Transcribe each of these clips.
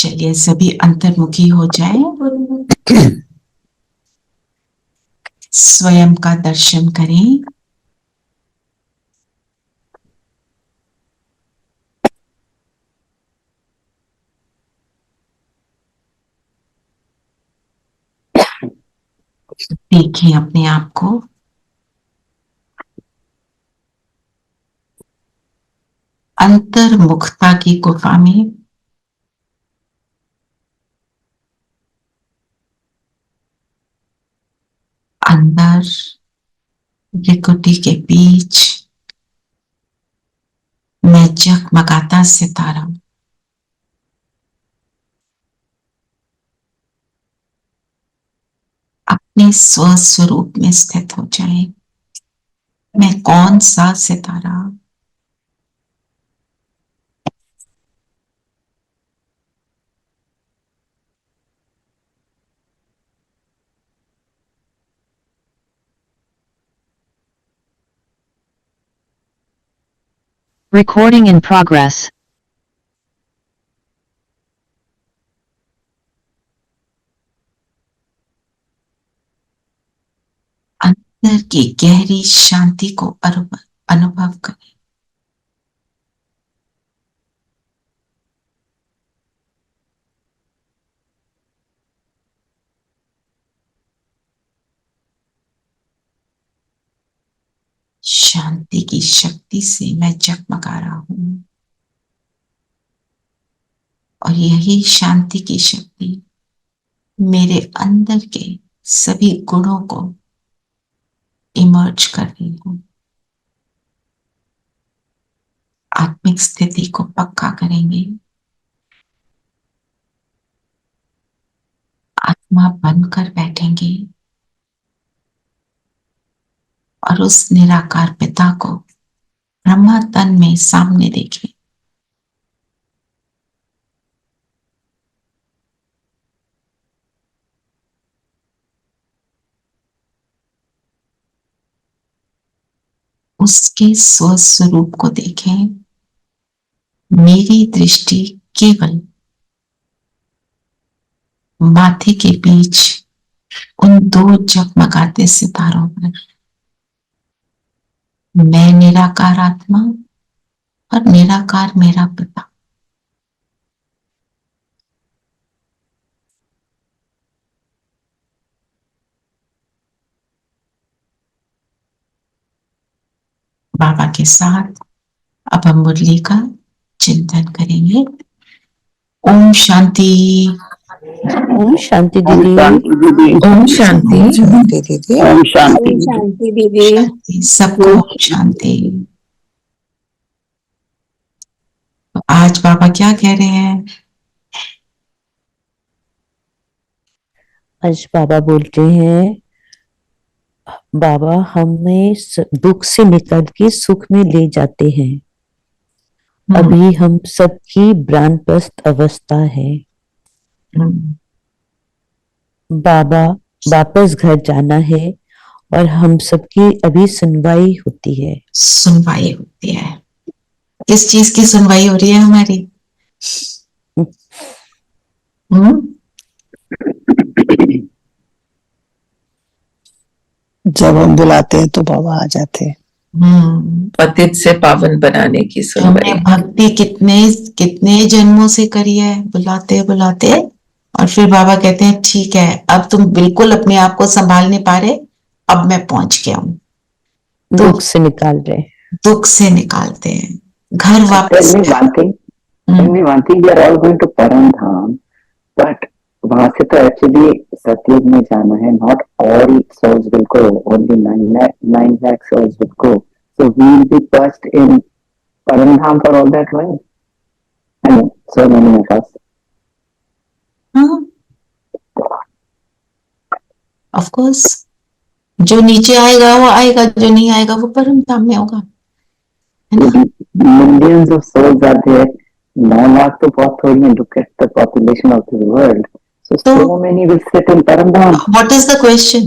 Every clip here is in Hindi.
चलिए सभी अंतर्मुखी हो जाएं, स्वयं का दर्शन करें। देखें अपने आप को। अंतर्मुखता की गुफा में अंदर भृकुटी के बीच मैं जगमगाता सितारा अपने स्वस्वरूप में स्थित हो जाए। मैं कौन सा सितारा? Recording in progress. अंदर की गहरी शांति को अनुभव करें। शांति की शक्ति से मैं जगमगा रहा हूं और यही शांति की शक्ति मेरे अंदर के सभी गुणों को इमर्ज कर रही हूं। आत्मिक स्थिति को पक्का करेंगे। आत्मा बनकर बैठेंगे और उस निराकार पिता को ब्रह्मा तन में सामने देखें। उसके स्वस्वरूप को देखें। मेरी दृष्टि केवल माथे के बीच उन दो जगमगाते सितारों पर। मैं निराकार आत्मा और निराकार मेरा पिता। बाबा के साथ अब हम मुरली का चिंतन करेंगे। ओम शांति। ओम शांति दीदी। ओम शांति दीदी। ओम शांति दीदी। सबको ओम शांति। आज बाबा क्या कह रहे हैं? आज बाबा बोलते हैं, बाबा हमें दुख से निकाल के सुख में ले जाते हैं। अभी हम सबकी ब्रानपस्त अवस्था है। बाबा वापस घर जाना है और हम सबकी अभी सुनवाई होती है। सुनवाई होती है। किस चीज की सुनवाई हो रही है हमारी? जब हम बुलाते हैं तो बाबा आ जाते हैं। पतित से पावन बनाने की सुनवाई। भक्ति कितने कितने जन्मों से करी है, बुलाते बुलाते, और फिर बाबा कहते हैं ठीक है अब तुम बिल्कुल अपने आप को संभाल नहीं पा रहे, अब मैं पहुंच गया हूं। तो दुख से निकाल रहे, दुख से निकालते हैं, घर वापस। one thing, we are all going to Paramdham, but वहां से तो एक्चुअली सतयुग में जाना है। Not all souls will go, only 9 lakh souls will go. So we will be first in Paramdham for all that while. And so many of us. Of course, जो नीचे आएगा वो आएगा, जो नहीं आएगा वो परमधाम में होगा। Millions of souls are there. 9 lakh तो बहुत थोड़ी है। Look at the population of the world. So many will sit in Paramdham. What is the question?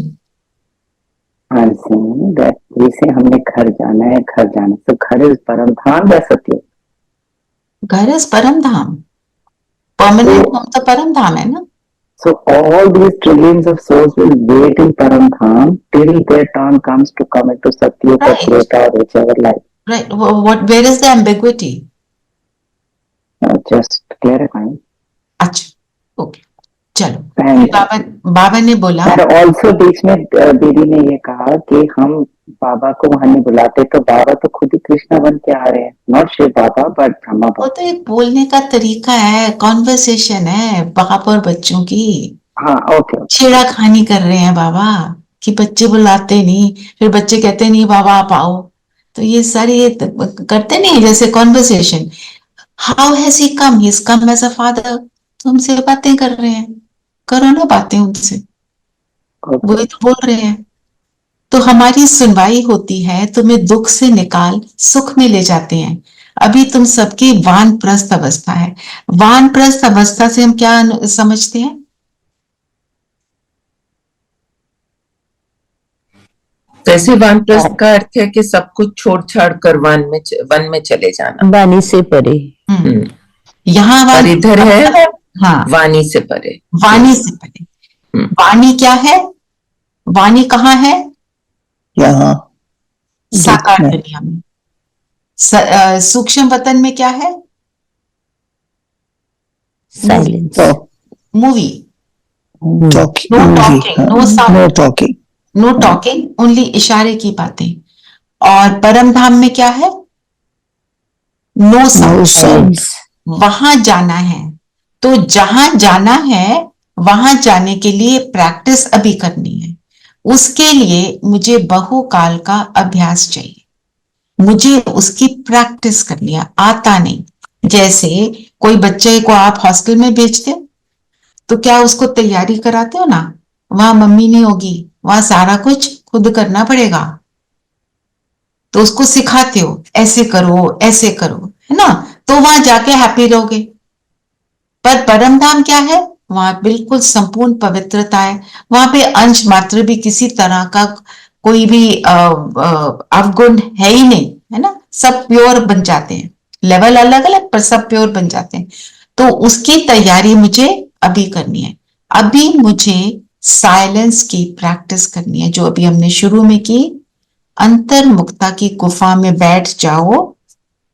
I'm saying that जैसे हमने घर जाना है, घर जाना, so घर is परमधाम या सत्य? घर is परमधाम. परमानेंट होम तो परम धाम है ना। So all these trillions of souls will wait in Paramdham till their turn comes to come into Satyuga, Right. Treta, or whichever life. Right. What? Where is the ambiguity? Just clarifying. अच्छा, ओके, चलो। And बाबा ने बोला, और also बीच में दीदी ने ये कहा कि हम बाबा को वहां नहीं बुलाते, तो बाबा तो खुद ही कृष्णा बन के आ रहे हैं, नॉट शिव बाबा बट ब्रह्मा वो बाबा। तो एक बोलने का तरीका है, कॉन्वर्सेशन है बाप और बच्चों की। हाँ, ओके। छेड़ाखानी कर रहे हैं बाबा कि बच्चे बुलाते नहीं, फिर बच्चे कहते नहीं बाबा आप आओ, तो ये सारी करते नहीं जैसे conversation. How has he come? He is come as a father. तुमसे बातें कर रहे हैं, करो ना बातें उनसे, वही तो बोल रहे हैं। तो हमारी सुनवाई होती है, तुम्हें दुख से निकाल सुख में ले जाते हैं। अभी तुम सबकी वानप्रस्थ अवस्था है। वानप्रस्थ अवस्था से हम क्या समझते हैं? तो ऐसे वानप्रस्थ का अर्थ है कि सब कुछ छोड़ छाड़ कर वन में चले जाना, वाणी से परे। यहाँ और इधर है हाँ, वाणी से परे। वाणी से परे। वाणी क्या है? वाणी कहाँ है? यहाँ साकार दुनिया में। सूक्ष्म वतन में क्या है? Silence, movie. Talking, no talking, no sound, no talking, no talking, only इशारे की बातें। और परम धाम में क्या है? No sound. वहां जाना है, तो जहां जाना है वहां जाने के लिए प्रैक्टिस अभी करनी है। उसके लिए मुझे बहुकाल का अभ्यास चाहिए, मुझे उसकी प्रैक्टिस करनी है, आता नहीं। जैसे कोई बच्चे को आप हॉस्टल में भेजते हो तो क्या उसको तैयारी कराते हो ना, वहां मम्मी नहीं होगी, वहां सारा कुछ खुद करना पड़ेगा, तो उसको सिखाते हो ऐसे करो, है ना, तो वहां जाके हैप्पी रहोगे। पर परम धाम क्या है? वहां बिल्कुल संपूर्ण पवित्रता है, वहां पे अंश मात्र भी किसी तरह का कोई भी अवगुण है ही नहीं, है ना, सब प्योर बन जाते हैं। लेवल अलग अलग पर सब प्योर बन जाते हैं। तो उसकी तैयारी मुझे अभी करनी है। अभी मुझे साइलेंस की प्रैक्टिस करनी है, जो अभी हमने शुरू में की। अंतर्मुक्ता की गुफा में बैठ जाओ,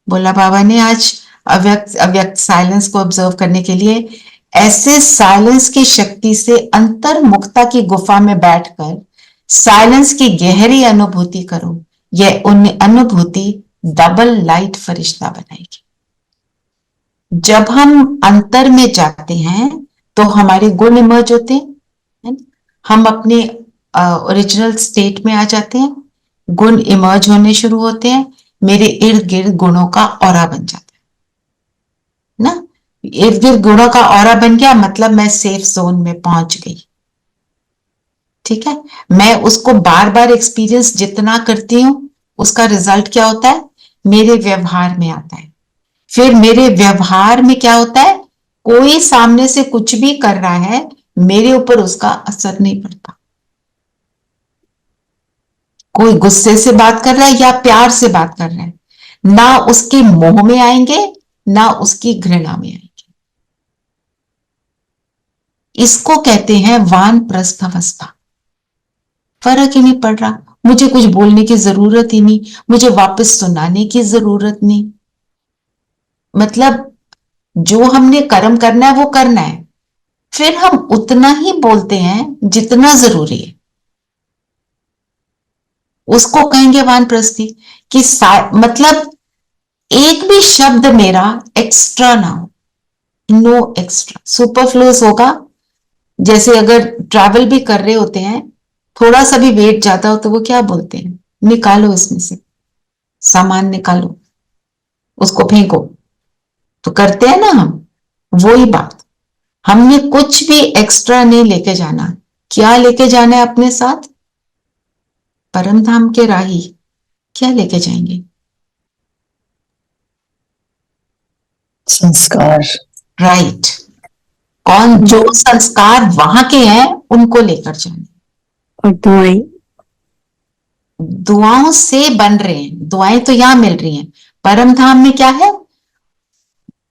बोला बाबा ने आज। अव्यक्त साइलेंस को ऑब्जर्व करने के लिए ऐसे साइलेंस की शक्ति से अंतर्मुक्ता की गुफा में बैठकर साइलेंस की गहरी अनुभूति करो। यह अनुभूति डबल लाइट फरिश्ता बनाएगी। जब हम अंतर में जाते हैं तो हमारे गुण इमर्ज होते हैं, हम अपने ओरिजिनल स्टेट में आ जाते हैं, गुण इमर्ज होने शुरू होते हैं, मेरे इर्द गिर्द गुणों का ऑरा बन जाता है ना। इर्द गिर्द गुणों का ऑरा बन गया मतलब मैं सेफ जोन में पहुंच गई। ठीक है, मैं उसको बार बार एक्सपीरियंस जितना करती हूं उसका रिजल्ट क्या होता है? मेरे व्यवहार में आता है। फिर मेरे व्यवहार में क्या होता है? कोई सामने से कुछ भी कर रहा है, मेरे ऊपर उसका असर नहीं पड़ता। कोई गुस्से से बात कर रहा है या प्यार से बात कर रहा है, ना उसके मोह में आएंगे ना उसकी घृणा में आएंगे। इसको कहते हैं वानप्रस्थ अवस्था। फर्क ही नहीं पड़ रहा, मुझे कुछ बोलने की जरूरत ही नहीं, मुझे वापस सुनाने की जरूरत नहीं। मतलब जो हमने कर्म करना है वो करना है, फिर हम उतना ही बोलते हैं जितना जरूरी है। उसको कहेंगे वानप्रस्थी कि मतलब एक भी शब्द मेरा एक्स्ट्रा ना हो, नो एक्स्ट्रा। सुपरफ्लूस होगा। जैसे अगर ट्रैवल भी कर रहे होते हैं, थोड़ा सा भी वेट ज्यादा हो तो वो क्या बोलते हैं? निकालो इसमें से सामान, निकालो, उसको फेंको। तो करते हैं ना हम, वही बात। हमने कुछ भी एक्स्ट्रा नहीं लेके जाना। क्या लेके जाना है अपने साथ? परम धाम के राही क्या लेके जाएंगे? संस्कार। राइट। कौन जो संस्कार वहां के हैं उनको लेकर जाने। और दुआएं, दुआओं से बन रहे हैं, दुआएं तो यहां मिल रही हैं। परम धाम में क्या है?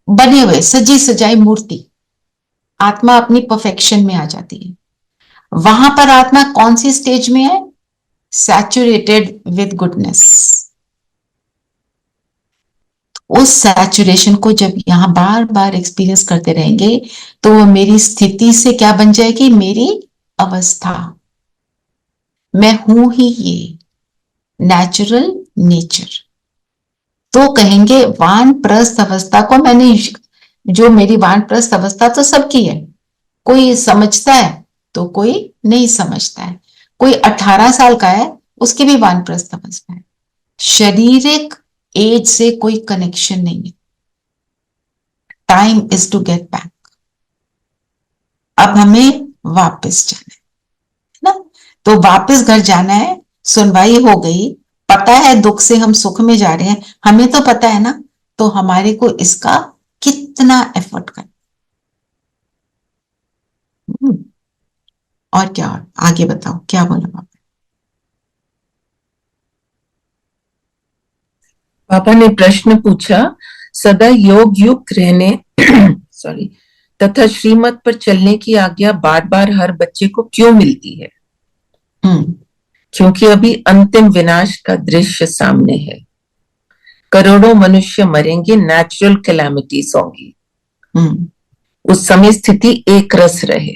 बने हुए सजी सजाई मूर्ति, आत्मा अपनी परफेक्शन में आ जाती है। वहां पर आत्मा कौन सी स्टेज में है? Saturated with goodness. उस सैचुरेशन को जब यहां बार बार एक्सपीरियंस करते रहेंगे तो वो मेरी स्थिति से क्या बन जाएगी? मेरी अवस्था। मैं हूं ही ये नेचुरल नेचर। तो कहेंगे वानप्रस्थ अवस्था को मैंने, जो मेरी वानप्रस्थ अवस्था तो सबकी है, कोई समझता है तो कोई नहीं समझता है। कोई 18 साल का है, उसकी भी वानप्रस्थ अवस्था है। शारीरिक एज से कोई कनेक्शन नहीं है। Time is to get back. अब हमें वापस जाना है ना, तो वापस घर जाना है। सुनवाई हो गई, पता है दुख से हम सुख में जा रहे हैं, हमें तो पता है ना, तो हमारे को इसका कितना एफर्ट करना। और क्या, और आगे बताओ क्या बोला पापा? पापा ने प्रश्न पूछा, सदा योग युक्त रहने सॉरी तथा श्रीमत पर चलने की आज्ञा बार बार हर बच्चे को क्यों मिलती है? क्योंकि अभी अंतिम विनाश का दृश्य सामने है। करोड़ों मनुष्य मरेंगे, नेचुरल कैलामिटीज होंगी। उस समय स्थिति एक रस रहे,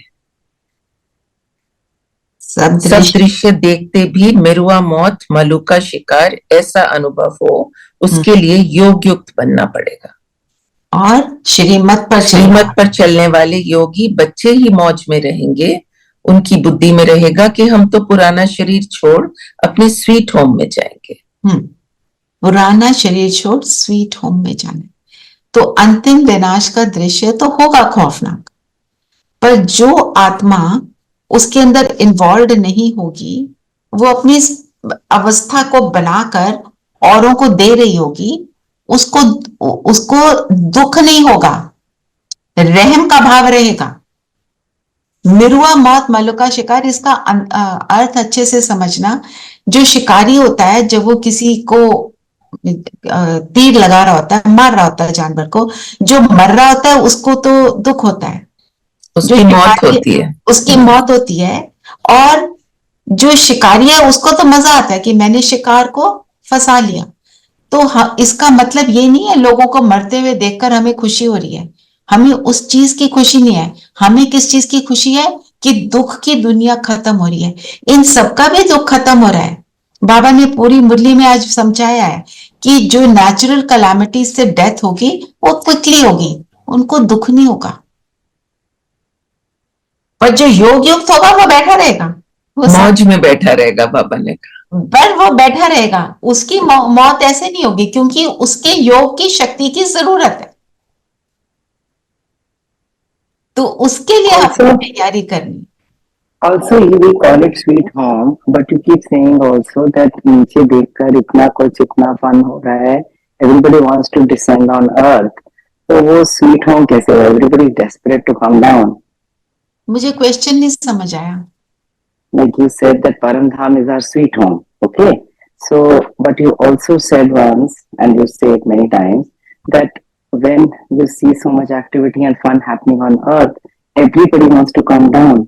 सब दृश्य देखते भी मिरुआ मौत, मलु का शिकार ऐसा अनुभव हो, उसके लिए योग युक्त बनना पड़ेगा। और श्रीमत पर चलने वाले योगी बच्चे ही मौज में रहेंगे। उनकी बुद्धि में रहेगा कि हम तो पुराना शरीर छोड़ अपने स्वीट होम में जाएंगे। पुराना शरीर छोड़ स्वीट होम में जाना। तो अंतिम विनाश का दृश्य तो होगा खौफनाक, पर जो आत्मा उसके अंदर इन्वॉल्व नहीं होगी, वो अपनी अवस्था को बनाकर औरों को दे रही होगी, उसको दुख नहीं होगा, रहम का भाव रहेगा। मिरुआ मौत, मल्लू का शिकार, इसका अर्थ अच्छे से समझना। जो शिकारी होता है, जब वो किसी को तीर लगा रहा होता है, मार रहा होता है जानवर को, जो मर रहा होता है उसको तो दुख होता है, उसकी मौत होती है, उसकी मौत होती है। और जो शिकारी है उसको तो मजा आता है कि मैंने शिकार को फंसा लिया। तो इसका मतलब ये नहीं है लोगों को मरते हुए देखकर हमें खुशी हो रही है, हमें उस चीज की खुशी नहीं है। हमें किस चीज की खुशी है? कि दुख की दुनिया खत्म हो रही है। इन सबका भी दुख खत्म हो रहा है। बाबा ने पूरी मुरली में आज समझाया है कि जो नेचुरल कैलामिटी से डेथ होगी वो क्विकली होगी, उनको दुख नहीं होगा। पर जो योग युक्त होगा वो बैठा रहेगा, वो मौज में बैठा रहेगा। बाबा ने कहा पर वो बैठा रहेगा, उसकी मौत ऐसे नहीं होगी, क्योंकि उसके योग की शक्ति की जरूरत है। तो उसके लिए हमें तैयारी करनी। Also, we call it sweet home, but you keep saying also that नीचे देखकर इतना कुछ, इतना फन हो रहा है, everybody wants to descend on earth. तो वो sweet home कैसे हो? Everybody is desperate to come down. मुझे क्वेश्चन नहीं समझ आया। Like you said that Paramdham is our sweet home, okay? So, but you also said once, and you say it many times, that when you see so much activity and fun happening on earth, everybody wants to come down.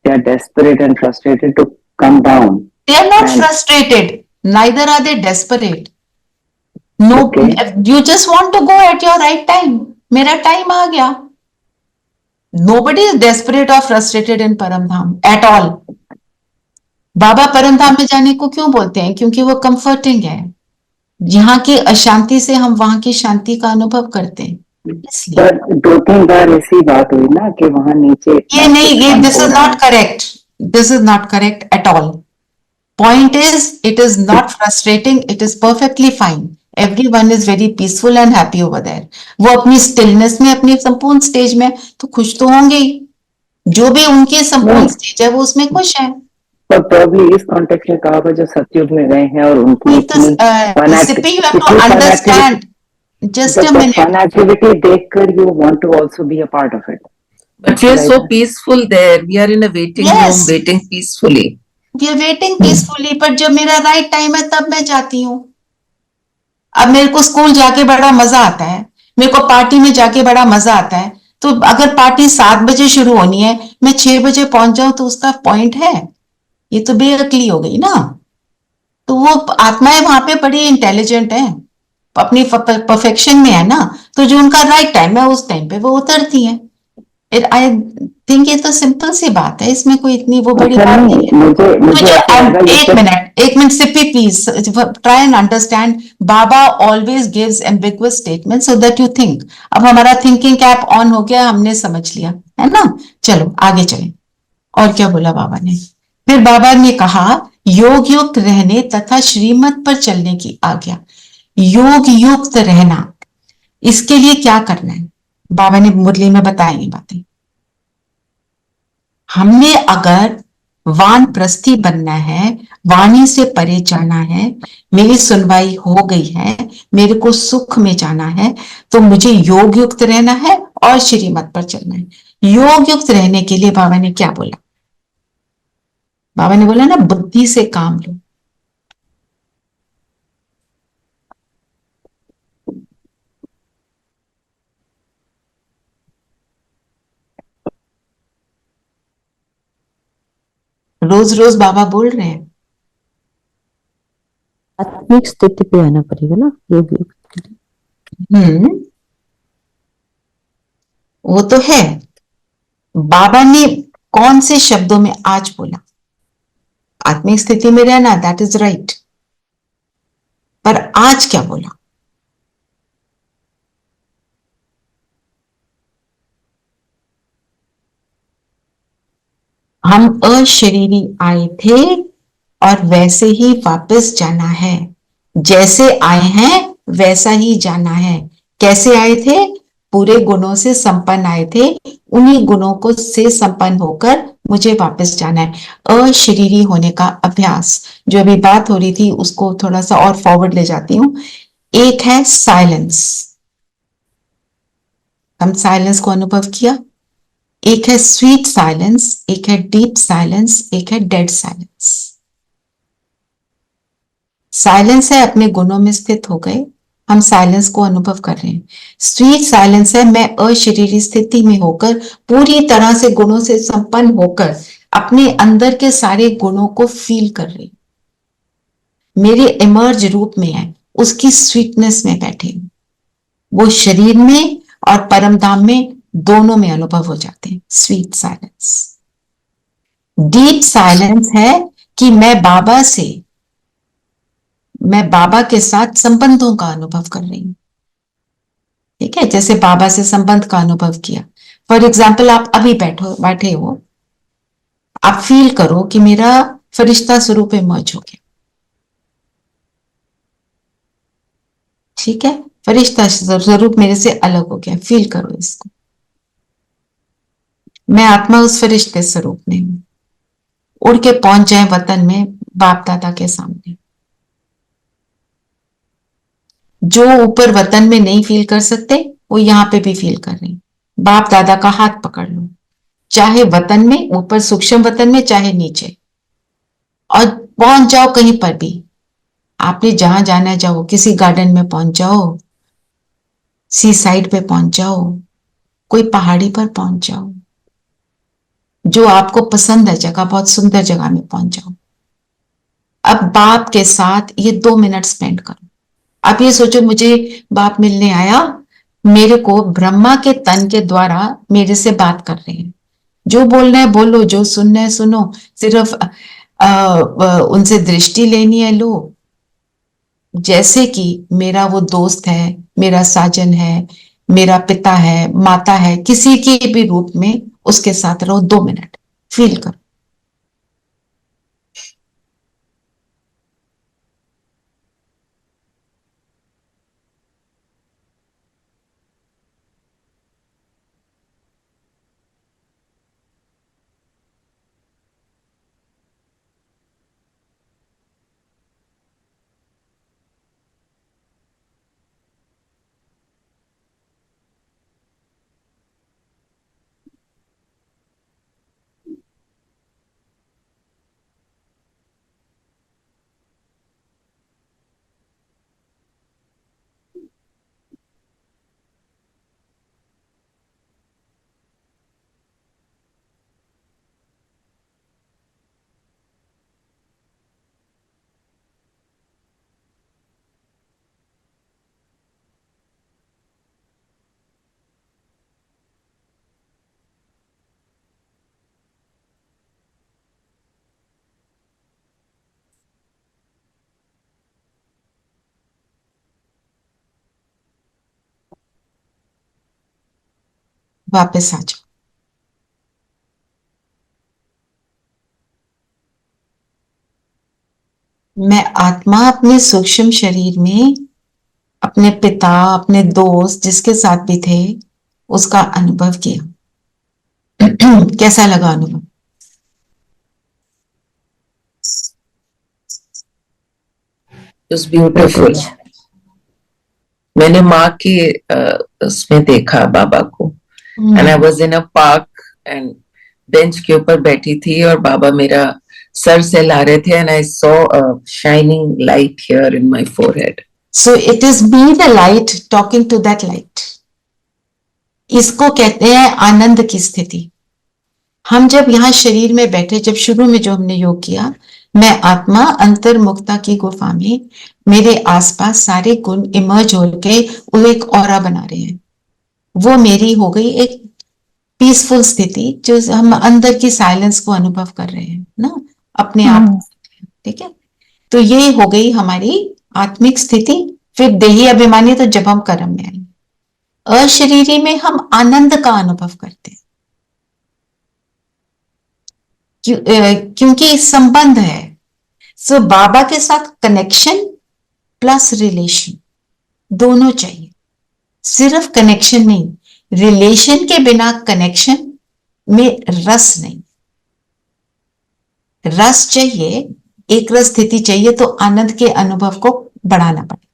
They are desperate and frustrated to come down. They are not frustrated, neither are they desperate. No, Okay. You just want to go at your right time. मेरा टाइम आ गया। Nobody is desperate or frustrated in Paramdham at all. बाबा परमधाम में जाने को क्यों बोलते हैं? क्योंकि वो कंफर्टिंग है। यहाँ की अशांति से हम वहां की शांति का अनुभव करते हैं, इसलिए। पर 2-3 बार ऐसी बात हुई ना कि वहां नीचे ये नहीं, ये this is not correct, this is not correct at all. Point is, it is not frustrating, it is perfectly fine. Everyone is very peaceful and happy over there. वो अपनी स्टिलनेस में, अपनी संपूर्ण स्टेज में तो खुश तो होंगे ही। जो भी उनकी संपूर्ण स्टेज है वो उसमें खुश है। पर प्रॉब्ली इस कॉन्टेक्स्ट में कहा हुआ जो सतयुग में गए हैं और उनकी फन एक्टिविटी देखकर you want to also be a part of it. But we are so peaceful there. We are in a waiting room, waiting peacefully. We are waiting peacefully, पर जब मेरा राइट टाइम है तब मैं जाती हूँ। अब मेरे को स्कूल जाके बड़ा मजा आता है, मेरे को पार्टी में जाके बड़ा मजा आता है, तो अगर पार्टी 7 बजे शुरू होनी है, मैं 6 बजे पहुंच जाऊं तो उसका पॉइंट है? ये तो बेअक्ली हो गई ना। तो वो आत्माएं वहां पे बड़ी इंटेलिजेंट है, अपनी परफेक्शन में है ना, तो जो उनका राइट टाइम है उस टाइम पे वो उतरती हैं। आई थिंक ये तो सिंपल सी बात है, इसमें कोई इतनी वो बड़ी अच्छा बात नहीं नहीं, है। मुझे तो मुझे जो ऐसा लगा ये सब। एक minute Sippy please try and understand. Baba always gives ambiguous statement so that you think. अब हमारा थिंकिंग कैप ऑन हो गया, हमने समझ लिया है ना। चलो आगे चलें। और क्या बोला बाबा ने? फिर बाबा ने कहा, योग युक्त रहने तथा श्रीमत पर चलने की आज्ञा। योग युक्त रहना, इसके लिए क्या करना है? बाबा ने मुरली में बताई बातें। हमने अगर वानप्रस्थी बनना है, वाणी से परे जाना है, मेरी सुनवाई हो गई है, मेरे को सुख में जाना है, तो मुझे योग युक्त रहना है और श्रीमत पर चलना है। योग युक्त रहने के लिए बाबा ने क्या बोला? बाबा ने बोला ना, बुद्धि से काम लो। रोज रोज बाबा बोल रहे हैं। आत्मिक स्थिति पे आना पड़ेगा ना योग योग के लिए। वो तो है। बाबा ने कौन से शब्दों में आज बोला? आत्मिक स्थिति में रहना, दैट इज राइट। पर आज क्या बोला? हम अशरीरी आए थे और वैसे ही वापस जाना है। जैसे आए हैं वैसा ही जाना है। कैसे आए थे? पूरे गुणों से संपन्न आए थे, उन्हीं गुणों को से संपन्न होकर मुझे वापस जाना है। अशरीरी होने का अभ्यास, जो अभी बात हो रही थी उसको थोड़ा सा और फॉरवर्ड ले जाती हूं। एक है साइलेंस, हम साइलेंस को अनुभव किया। एक है स्वीट साइलेंस, एक है डीप साइलेंस, एक है डेड साइलेंस। साइलेंस है अपने गुणों में स्थित हो गए, हम साइलेंस को अनुभव कर रहे हैं। स्वीट साइलेंस है मैं अशरीरी स्थिति में होकर, पूरी तरह से गुणों से संपन्न होकर अपने अंदर के सारे गुणों को फील कर रही, मेरे इमर्ज रूप में है, उसकी स्वीटनेस में बैठे हूं। वो शरीर में और परम धाम में दोनों में अनुभव हो जाते हैं। Sweet silence. डीप साइलेंस है कि मैं बाबा के साथ संबंधों का अनुभव कर रही हूं। ठीक है, जैसे बाबा से संबंध का अनुभव किया। फॉर एग्जाम्पल, आप अभी बैठे हो, आप फील करो कि मेरा फरिश्ता स्वरूप इमर्ज हो गया। ठीक है, फरिश्ता स्वरूप मेरे से अलग हो गया, फील करो इसको। मैं आत्मा उस फरिश्ते स्वरूप में हूं। उड़ के पहुंच जाए वतन में, बाप दादा के सामने। जो ऊपर वतन में नहीं फील कर सकते, वो यहां पे भी फील कर रहे हैं। बाप दादा का हाथ पकड़ लो, चाहे वतन में, ऊपर सूक्ष्म वतन में, चाहे नीचे, और पहुंच जाओ कहीं पर भी। आपने जहां जाना है जाओ, किसी गार्डन में पहुंच जाओ, सी साइड पे पहुंच जाओ, कोई पहाड़ी पर पहुंच जाओ, जो आपको पसंद है जगह, बहुत सुंदर जगह में पहुंच जाओ। अब बाप के साथ ये 2 मिनट स्पेंड करो। आप ये सोचो, मुझे बाप मिलने आया, मेरे को ब्रह्मा के तन के द्वारा मेरे से बात कर रहे हैं। जो बोलना है बोलो, जो सुनना है सुनो, सिर्फ उनसे दृष्टि लेनी है लो। जैसे कि मेरा वो दोस्त है, मेरा साजन है, मेरा पिता है, माता है, किसी के भी रूप में उसके साथ रहो। 2 मिनट फील करो। वापस आ जाओ। मैं आत्मा अपने सूक्ष्म शरीर में अपने पिता, अपने दोस्त जिसके साथ भी थे, उसका अनुभव किया। कैसा लगा अनुभव? was beautiful. मैंने माँ के उसमें देखा बाबा को, and I was in a park and bench के ऊपर बैठी थी और बाबा मेरा सर से ला रहे थे, and I saw a shining light here in my forehead. So it is me the light talking to that light. इसको कहते हैं आनंद की स्थिति। हम जब यहाँ शरीर में बैठे, जब शुरू में जो हमने योग किया, मैं आत्मा अंतर्मुक्ता की गुफा में, मेरे आसपास सारे गुण इमर्ज होके वो एक ऑरा बना रहे हैं। वो मेरी हो गई एक पीसफुल स्थिति, जो हम अंदर की साइलेंस को अनुभव कर रहे हैं ना, अपने आप। ठीक है, तो ये हो गई हमारी आत्मिक स्थिति। फिर देही अभिमानी तो जब हम कर्म में आएंगे। अशरीरी में हम आनंद का अनुभव करते हैं, क्योंकि संबंध है। सो बाबा के साथ कनेक्शन प्लस रिलेशन दोनों चाहिए, सिर्फ कनेक्शन नहीं। रिलेशन के बिना कनेक्शन में रस नहीं। रस चाहिए, एक रस स्थिति चाहिए, तो आनंद के अनुभव को बढ़ाना पड़ेगा।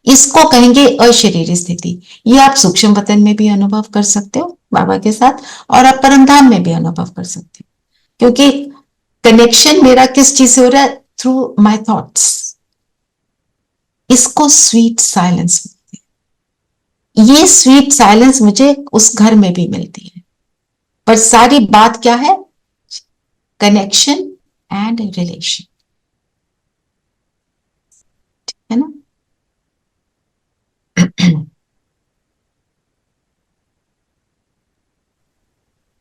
इसको कहेंगे अशरीरी स्थिति। ये आप सूक्ष्म वतन में भी अनुभव कर सकते हो बाबा के साथ, और आप परमधाम में भी अनुभव कर सकते हो, क्योंकि कनेक्शन मेरा किस चीज से हो रहा है? Through my thoughts. इसको स्वीट साइलेंस मिलती है। ये स्वीट साइलेंस मुझे उस घर में भी मिलती है, पर सारी बात क्या है? कनेक्शन एंड रिलेशन, है ना?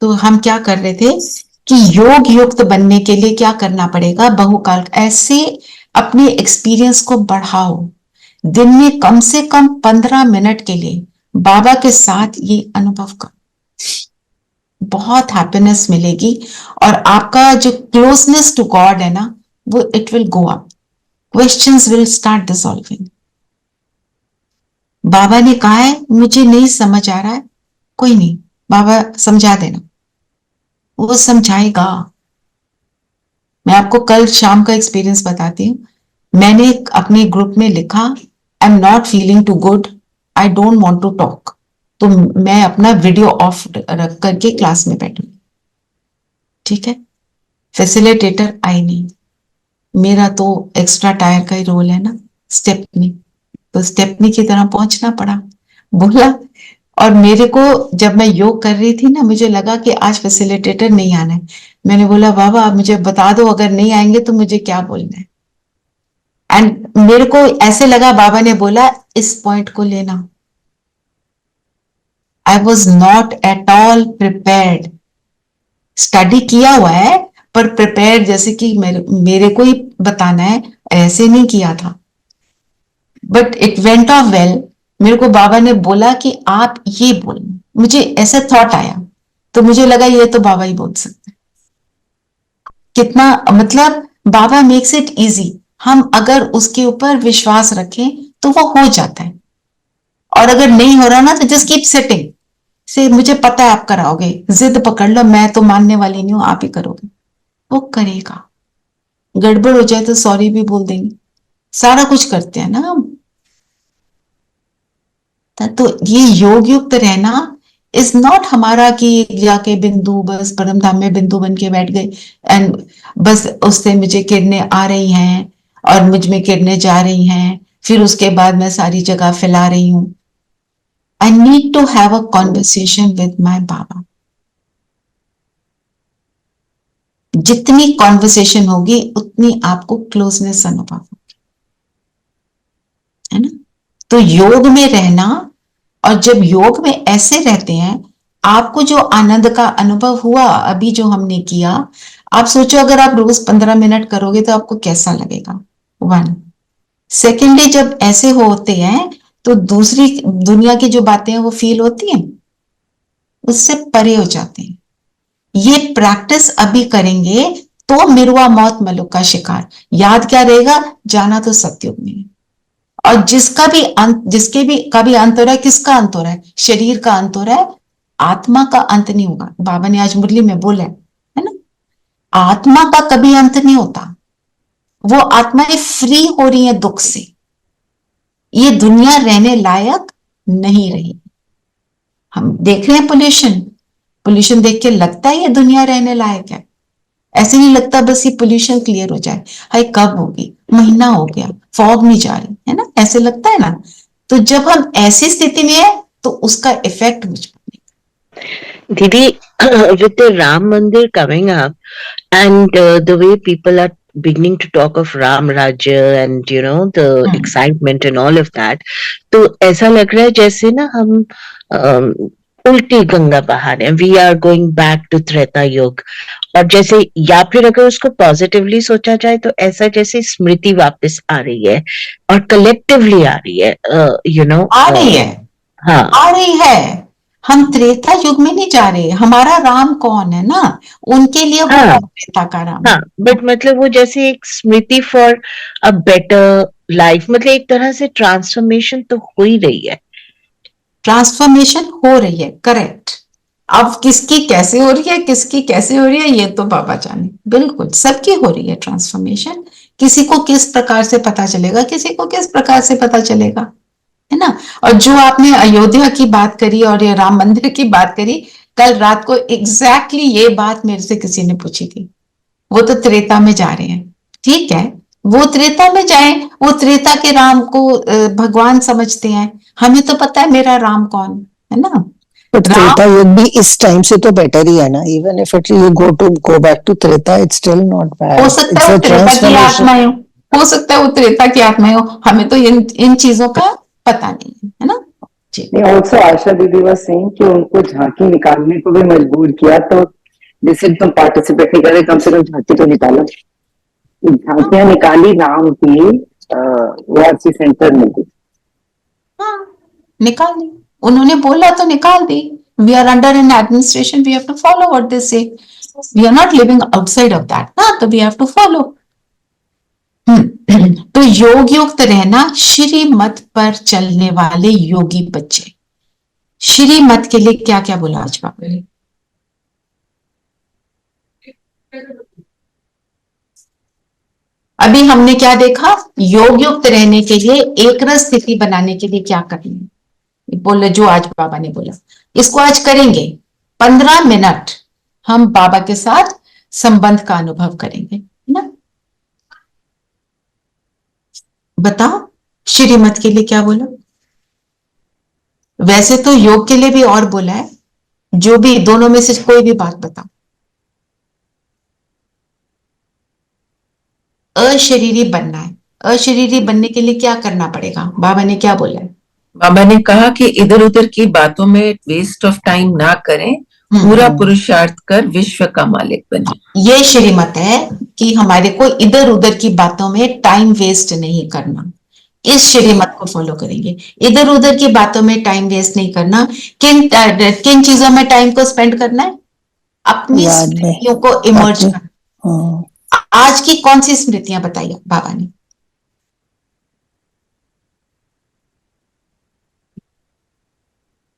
तो हम क्या कर रहे थे कि योग युक्त बनने के लिए क्या करना पड़ेगा? बहुकाल ऐसे अपने एक्सपीरियंस को बढ़ाओ। दिन में कम से कम 15 मिनट के लिए बाबा के साथ ये अनुभव करो, बहुत हैप्पीनेस मिलेगी, और आपका जो क्लोजनेस टू गॉड है ना, वो it will go up. Questions will start dissolving. बाबा ने कहा है मुझे नहीं समझ आ रहा है, कोई नहीं, बाबा समझा देना, वो समझाएगा। मैं आपको कल शाम का एक्सपीरियंस बताती हूं। मैंने अपने ग्रुप में लिखा, I am not feeling too good, I don't want to talk. तो मैं अपना वीडियो ऑफ रख करके क्लास में बैठूंगी। ठीक है, फैसिलिटेटर आई नहीं, मेरा तो एक्स्ट्रा टायर का ही रोल है ना, स्टेपनी। तो स्टेपनी की तरह पहुंचना पड़ा, बोला। और मेरे को जब मैं योग कर रही थी ना, मुझे लगा कि आज फैसिलिटेटर नहीं आना है। मैंने बोला बाबा आप मुझे बता दो, अगर नहीं आएंगे तो मुझे क्या बोलना है। एंड मेरे को ऐसे लगा बाबा ने बोला इस पॉइंट को लेना। I was not at all prepared. Study किया हुआ है, पर प्रिपेयर जैसे कि मेरे को ही बताना है, ऐसे नहीं किया था। But it went of well. मेरे को बाबा ने बोला कि आप ये बोलना, मुझे ऐसे थॉट आया, तो मुझे लगा ये तो बाबा ही बोल सकते हैं। कितना मतलब बाबा मेक्स इट इजी। हम अगर उसके ऊपर विश्वास रखें तो वो हो जाता है, और अगर नहीं हो रहा ना तो जस्ट कीप सिटिंग से, मुझे पता है आप कराओगे, जिद पकड़ लो, मैं तो मानने वाली नहीं हूं, आप ही करोगे। वो करेगा। गड़बड़ हो जाए तो सॉरी भी बोल देंगे, सारा कुछ करते हैं ना हम। तो ये योग युक्त रहना इज नॉट हमारा कि जाके बिंदु, बस परमधाम में बिंदु बन के बैठ गए एंड बस उससे मुझे किरणें आ रही हैं और मुझ में किरणें जा रही हैं, फिर उसके बाद मैं सारी जगह फैला रही हूं। I need to have a conversation with my Baba. जितनी कॉन्वर्सेशन होगी उतनी आपको क्लोजनेस अनुभव होगी, है ना? तो योग में रहना, और जब योग में ऐसे रहते हैं, आपको जो आनंद का अनुभव हुआ अभी जो हमने किया, आप सोचो अगर आप रोज 15 मिनट करोगे तो आपको कैसा लगेगा। 1 सेकेंडली, जब ऐसे होते हैं तो दूसरी दुनिया की जो बातें हैं वो फील होती हैं। उससे परे हो जाते हैं। ये प्रैक्टिस अभी करेंगे तो मिरुआ मौत मलुक का शिकार। याद क्या रहेगा? जाना तो सतयुग में है। और जिसके भी का भी अंत हो रहा है, किसका अंत हो रहा है? शरीर का अंत हो रहा है, आत्मा का अंत नहीं होगा। बाबा ने आज मुरली में बोला है ना, आत्मा का कभी अंत नहीं होता। वो आत्माएं फ्री हो रही हैं दुख से। ये दुनिया रहने लायक नहीं रही। हम देख रहे हैं पोल्यूशन, पोल्यूशन देख के लगता है ये दुनिया रहने लायक है? ऐसे नहीं लगता बस ये पोल्यूशन क्लियर हो जाए, हाय कब होगी, महीना हो गया, फॉग नहीं जा रही है ना, ऐसे लगता है ना। तो जब हम ऐसी स्थिति में है तो उसका इफेक्ट मुझ पर। Didi, with the Ram Mandir coming up and the way people are beginning to talk of Ram Rajya and you know the excitement and all of that, तो ऐसा लग रहा है जैसे ना हम उल्टी गंगा बहा रहे हैं, we are going back to Treta Yug. और जैसे, या फिर अगर उसको पॉजिटिवली सोचा जाए तो ऐसा जैसे स्मृति वापस आ रही है और कलेक्टिवली आ रही है, यू नो आ रही है। हाँ आ रही है। हम त्रेता युग में नहीं जा रहे, हमारा राम कौन है ना, उनके लिए वो हाँ त्रेता का राम। हाँ, बट मतलब वो जैसे एक स्मृति फॉर अ बेटर लाइफ, मतलब एक तरह से ट्रांसफॉर्मेशन तो हो ही रही है। ट्रांसफॉर्मेशन हो रही है, करेक्ट। अब किसकी कैसे हो रही है, किसकी कैसे हो रही है, ये तो बाबा जाने। बिल्कुल सबकी हो रही है ट्रांसफॉर्मेशन। किसी को किस प्रकार से पता चलेगा, किसी को किस प्रकार से पता चलेगा, है ना। और जो आपने अयोध्या की बात करी और ये राम मंदिर की बात करी, कल रात को एग्जैक्टली ये बात मेरे से किसी ने पूछी थी। वो तो त्रेता में जा रहे हैं, ठीक है, वो त्रेता में जाए, वो त्रेता के राम को भगवान समझते हैं। हमें तो पता है मेरा राम कौन है ना। बट त्रेता युग भी इस टाइम से तो बेटर ही है ना, even if it you go back to Treta, it's still not bad. हो सकता है वो त्रेता की आत्माएं हो सकता है वो त्रेता की आत्माएं हो, हमें तो इन चीजों का पता नहीं है ना जी। नहीं, ऑल्सो आशा दीदी वाज सेइंग कि उनको झांकी निकालने को भी मजबूर किया, तो जैसे तुम पार्टिसिपेट नहीं करे, कम से कम झांकी तो निकालो। झांकियां निकाली नाम की वारसी सेंटर में भी। हाँ, निकाल दी, उन्होंने बोला तो निकाल दी। We are under an administration, we have to follow what they say, we are not living outside of that ना, तो वी हैव टू फॉलो। तो योग युक्त रहना, श्रीमत पर चलने वाले योगी बच्चे। श्रीमत के लिए क्या क्या बोला आज बाबा ने? अभी हमने क्या देखा? योग युक्त रहने के लिए, एक रस स्थिति बनाने के लिए क्या करना है बोले, जो आज बाबा ने बोला इसको आज करेंगे। 15 मिनट हम बाबा के साथ संबंध का अनुभव करेंगे, है ना। बताओ श्रीमत के लिए क्या बोला? वैसे तो योग के लिए भी और बोला है, जो भी दोनों में से कोई भी बात बताओ। अशरीरी बनना है, अशरीरी बनने के लिए क्या करना पड़ेगा? बाबा ने क्या बोला है? बाबा ने कहा कि इधर उधर की बातों में वेस्ट ऑफ टाइम ना करें, पूरा पुरुषार्थ कर विश्व का मालिक बने। ये श्रीमत है कि हमारे को इधर उधर की बातों में टाइम वेस्ट नहीं करना। इस श्रीमत को फॉलो करेंगे, इधर उधर की बातों में टाइम वेस्ट नहीं करना। किन चीजों में टाइम को स्पेंड करना है? अपनी स्मृतियों को इमर्ज करना। आज की कौन सी स्मृतियां बताइए बाबा ने?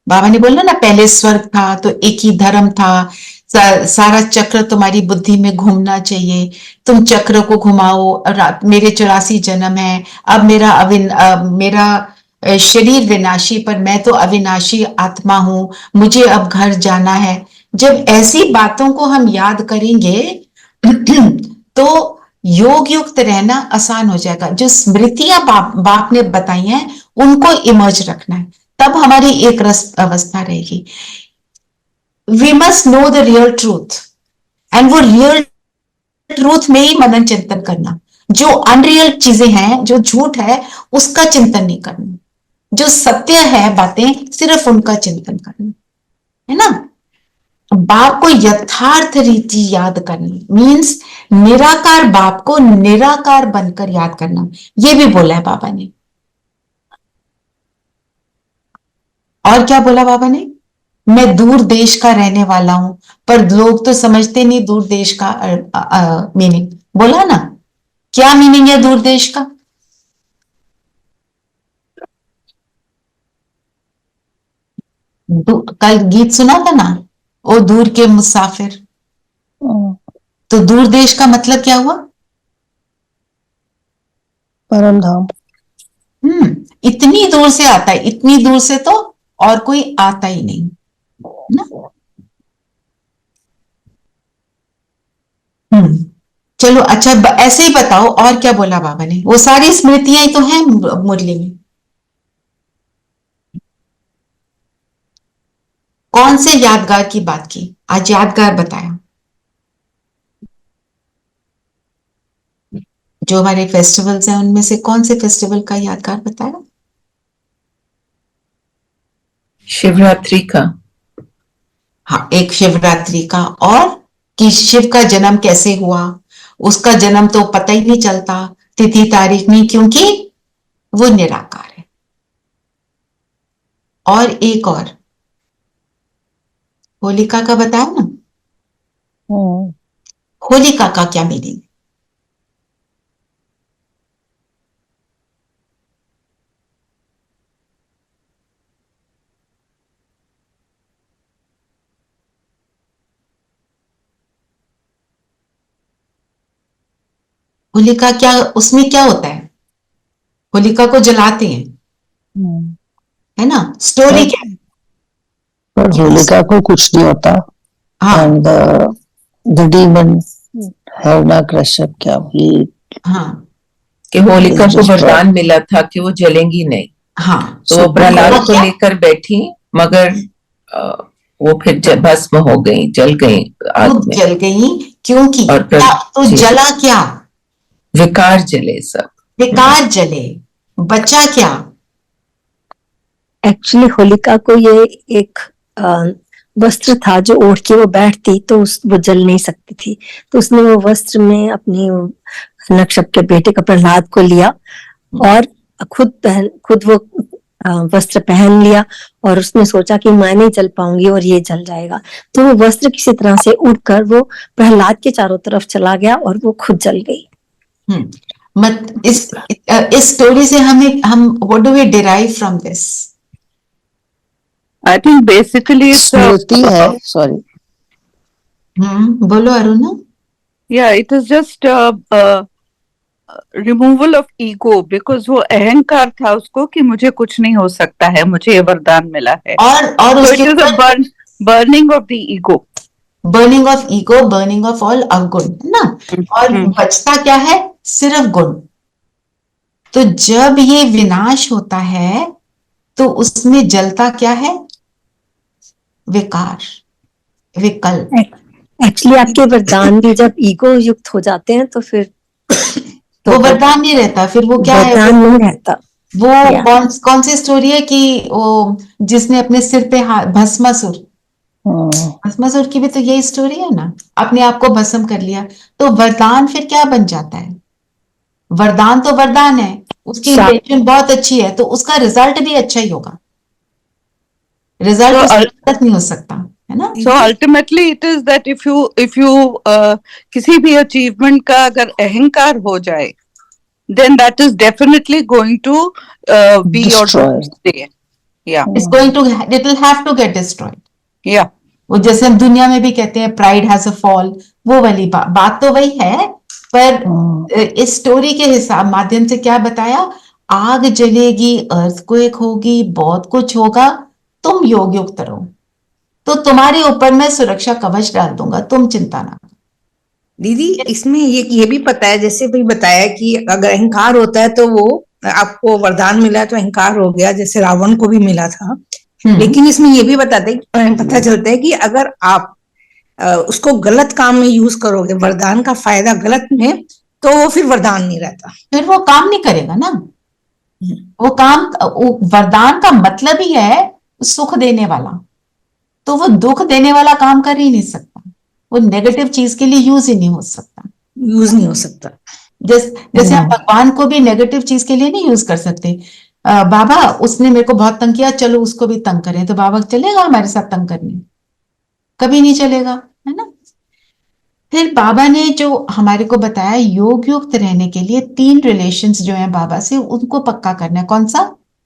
बाबा ने बोला ना, पहले स्वर्ग था तो एक ही धर्म था, सारा चक्र तुम्हारी बुद्धि में घूमना चाहिए, तुम चक्र को घुमाओ। मेरे 84 जन्म है, अब मेरा शरीर विनाशी पर मैं तो अविनाशी आत्मा हूं, मुझे अब घर जाना है। जब ऐसी बातों को हम याद करेंगे तो योग युक्त रहना आसान हो जाएगा। जो स्मृतियां बाप ने बताई हैं उनको इमर्ज रखना है, तब हमारी एक रस अवस्था रहेगी। We must know the real truth, and वो रियल ट्रूथ में ही मनन चिंतन करना। जो अनरियल चीजें हैं, जो झूठ है, उसका चिंतन नहीं करना। जो सत्य है बातें, सिर्फ उनका चिंतन करना, है ना। बाप को यथार्थ रीति याद करना मीन्स निराकार बाप को निराकार बनकर याद करना। ये भी बोला है बाबा ने। और क्या बोला बाबा ने? मैं दूर देश का रहने वाला हूं, पर लोग तो समझते नहीं दूर देश का मीनिंग। बोला ना, क्या मीनिंग है दूर देश का? कल गीत सुना था ना, ओ दूर के मुसाफिर। तो दूर देश का मतलब क्या हुआ? परम धाम। इतनी दूर से आता है, इतनी दूर से तो और कोई आता ही नहीं ना। चलो अच्छा, ऐसे ही बताओ और क्या बोला बाबा ने? वो सारी स्मृतियां ही तो हैं मुरली में। कौन से यादगार की बात की? आज यादगार बताया। जो हमारे फेस्टिवल्स हैं उनमें से कौन से फेस्टिवल का यादगार बताया? शिवरात्रि का। हाँ, एक शिवरात्रि का, और कि शिव का जन्म कैसे हुआ। उसका जन्म तो पता ही नहीं चलता तिथि तारीख में, क्योंकि वो निराकार है। और एक और होलिका का बताया ना। होलिका का क्या मीनिंग? होलिका क्या, उसमें क्या होता है? होलिका को जलाते हैं, है ना? स्टोरी क्या है? पर होलिका को कुछ नहीं होता। हाँ एंड द डीमन हिरण्यकश्यप, क्या ही, हाँ कि होलिका It's को just वरदान मिला था कि वो जलेंगी नहीं, हाँ। तो वो प्रहलाद को क्या? लेकर बैठी, मगर वो फिर भस्म हो गई, जल गई आग खुद में। जल गई, क्योंकि और क्या? तो जी। जला क्या? विकार जले सब। बेकार जले, बचा क्या? एक्चुअली होलिका को ये एक वस्त्र था जो ओढ़ के वो बैठती तो वो जल नहीं सकती थी, तो उसने वो वस्त्र में अपनी नक्षत्र के बेटे का प्रहलाद को लिया और खुद वो वस्त्र पहन लिया, और उसने सोचा कि मैं नहीं जल पाऊंगी और ये जल जाएगा, तो वो वस्त्र किसी तरह से उड़कर वो प्रहलाद के चारों तरफ चला गया और वो खुद जल गई। मत इस स्टोरी से हम what do we derive from this? I think basically it's स्मृति है, सॉरी। बोलो Aruna. yeah, it is just removal of ego, because वो अहंकार था उसको कि मुझे कुछ नहीं हो सकता है, मुझे ये वरदान मिला है, और so उसके it is a burning of the ego, burning of ego, burning of all अवगुण, है ना। और बचता क्या है? सिर्फ गुण। तो जब ये विनाश होता है तो उसमें जलता क्या है? विकार, विकल्प। एक्चुअली आपके वरदान भी जब ईगो युक्त हो जाते हैं तो फिर वो वरदान नहीं रहता, फिर वो क्या है? वरदान नहीं रहता। वो कौन सी स्टोरी है कि वो जिसने अपने सिर पे भस्मासुर, भस्मासुर की भी तो यही स्टोरी है ना, अपने आप को भस्म कर लिया। तो वरदान फिर क्या बन जाता है? वरदान तो वरदान है, उसकी इंटेंशन बहुत अच्छी है, तो उसका रिजल्ट भी अच्छा ही होगा। रिजल्ट गलत नहीं हो सकता, है ना। so ultimately it is that if you किसी भी अचीवमेंट का अगर अहंकार हो जाए, then that is definitely going to be your doomsday. Yeah, it will have to get destroyed. yeah. वो जैसे हम दुनिया में भी कहते हैं प्राइड हैज अ फॉल, वो वाली बात तो वही है, पर इस स्टोरी के हिसाब माध्यम से क्या बताया? आग जलेगी, अर्थक्वेक होगी, बहुत कुछ होगा, तुम योग युक्त रहो, तो तुम्हारे ऊपर मैं सुरक्षा कवच डाल दूंगा, तुम चिंता ना। दीदी इसमें ये भी पता है, जैसे भी बताया कि अगर अहंकार होता है तो वो आपको वरदान मिला तो अहंकार हो गया, जैसे रावण को भी मिला था। लेकिन इसमें ये भी पता चलता है कि अगर आप उसको गलत काम में यूज करोगे, वरदान का फायदा गलत में, तो वो फिर वरदान नहीं रहता, फिर वो काम नहीं करेगा ना। वो वरदान का मतलब ही है सुख देने वाला, तो वो दुख देने वाला काम कर ही नहीं सकता, वो नेगेटिव चीज के लिए यूज ही नहीं हो सकता। यूज नहीं हो सकता। जैसे आप भगवान को भी नेगेटिव चीज के लिए नहीं यूज कर सकते। बाबा उसने मेरे को बहुत तंग किया, चलो उसको भी तंग करें, तो बाबा चलेगा हमारे साथ तंग करने? कभी नहीं चलेगा, है ना। फिर बाबा ने जो हमारे को बताया, योग युक्त रहने के लिए 3 रिलेशंस जो हैं बाबा से, उनको पक्का करना है।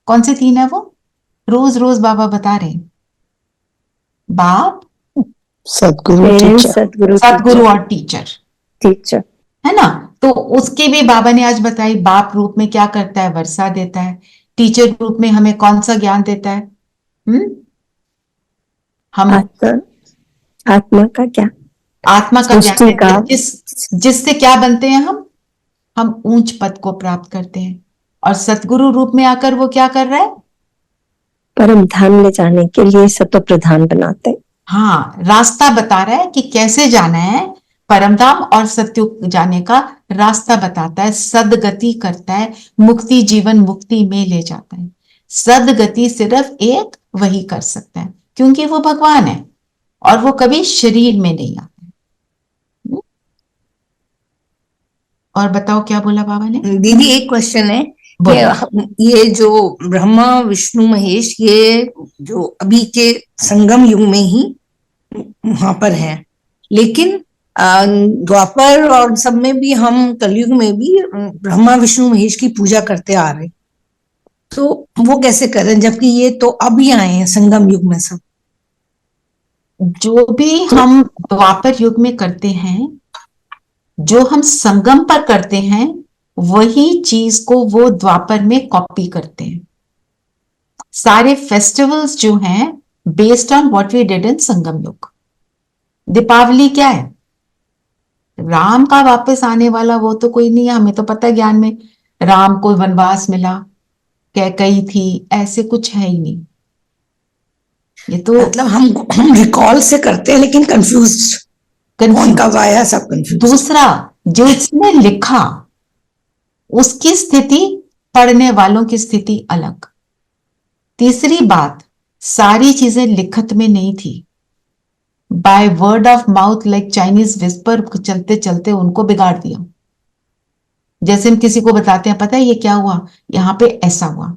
कौन से 3 है वो? रोज रोज बाबा बता रहे हैं, बाप, सदगुरु, पेरेंट्स, टीचर, सदगुरु और टीचर, टीचर, है ना। तो उसकी भी बाबा ने आज बताई, बाप रूप में क्या करता है? वर्षा देता है। टीचर रूप में हमें कौन सा ज्ञान देता है? हम आत्मा का क्या? आत्मा का ज्ञान सृष्टि देता है, का। जिससे क्या बनते हैं हम ऊंच पद को प्राप्त करते हैं। और सतगुरु रूप में आकर वो क्या कर रहा है? परम धाम ले जाने के लिए सत्व प्रधान बनाते हैं। हाँ, रास्ता बता रहा है कि कैसे जाना है। परमधाम और सत्युग जाने का रास्ता बताता है, सदगति करता है, मुक्ति जीवन मुक्ति में ले जाता है। सदगति सिर्फ एक वही कर सकता है, क्योंकि वो भगवान है और वो कभी शरीर में नहीं आता। और बताओ क्या बोला बाबा ने? दीदी एक क्वेश्चन है कि ये जो ब्रह्मा विष्णु महेश, ये जो अभी के संगम युग में ही वहां पर है, लेकिन द्वापर और सब में भी, हम कलयुग में भी ब्रह्मा विष्णु महेश की पूजा करते आ रहे, तो वो कैसे करें जबकि ये तो अभी आए हैं संगम युग में सब? जो भी हम द्वापर युग में करते हैं, जो हम संगम पर करते हैं, वही चीज को वो द्वापर में कॉपी करते हैं। सारे फेस्टिवल्स जो हैं based on what we did in Sangam युग। दीपावली क्या है? राम का वापस आने वाला वो तो कोई नहीं है, हमें तो पता है ज्ञान में राम को वनवास मिला, कैकई थी, ऐसे कुछ है ही नहीं। ये तो मतलब हम रिकॉल से करते हैं लेकिन कंफ्यूज, कौन कब आया सब कंफ्यूज। दूसरा, जो इसने लिखा उसकी स्थिति, पढ़ने वालों की स्थिति अलग। तीसरी बात, सारी चीजें लिखत में नहीं थी, by word of mouth, like Chinese whisper, चलते चलते उनको बिगाड़ दिया। जैसे हम किसी को बताते हैं, पता है ये क्या हुआ, यहाँ पे ऐसा हुआ,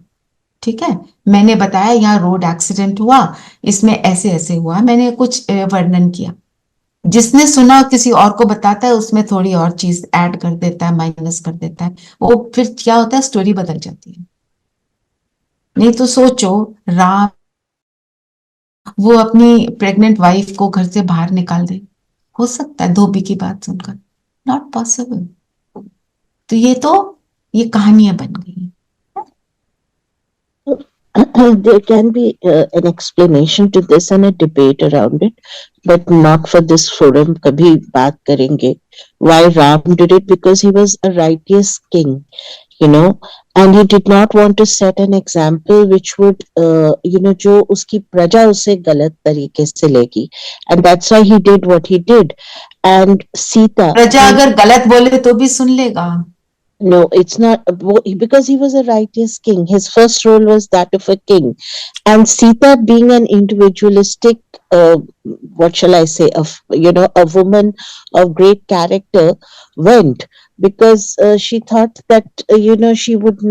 ठीक है, मैंने बताया यहाँ रोड एक्सीडेंट हुआ, इसमें ऐसे ऐसे हुआ, मैंने कुछ वर्णन किया। जिसने सुना किसी और को बताता है, उसमें थोड़ी और चीज ऐड कर देता है, माइनस कर देता है, वो फिर क्या होता है, स्टोरी बदल जाती है। नहीं तो सोचो, राम वो अपनी प्रेग्नेंट वाइफ को घर से बाहर निकाल दे, हो सकता है धोबी की बात सुनकर? Not possible. तो ये कहानियां बन गई। There can be an explanation to this and a debate around it, but not for this forum. कभी बात करेंगे why Ram did it, because he was a righteous king, you know, and he did not want to set an example which would, जो उसकी प्रजा उसे गलत तरीके से लेगी, and that's why he did what he did. And Sita, प्रजा अगर गलत बोले तो भी सुन लेगा। No, it's not, because he was a righteous king. His first role was that of a king. And Sita, being an individualistic, what shall I say, a woman of great character, went because she thought that, she would,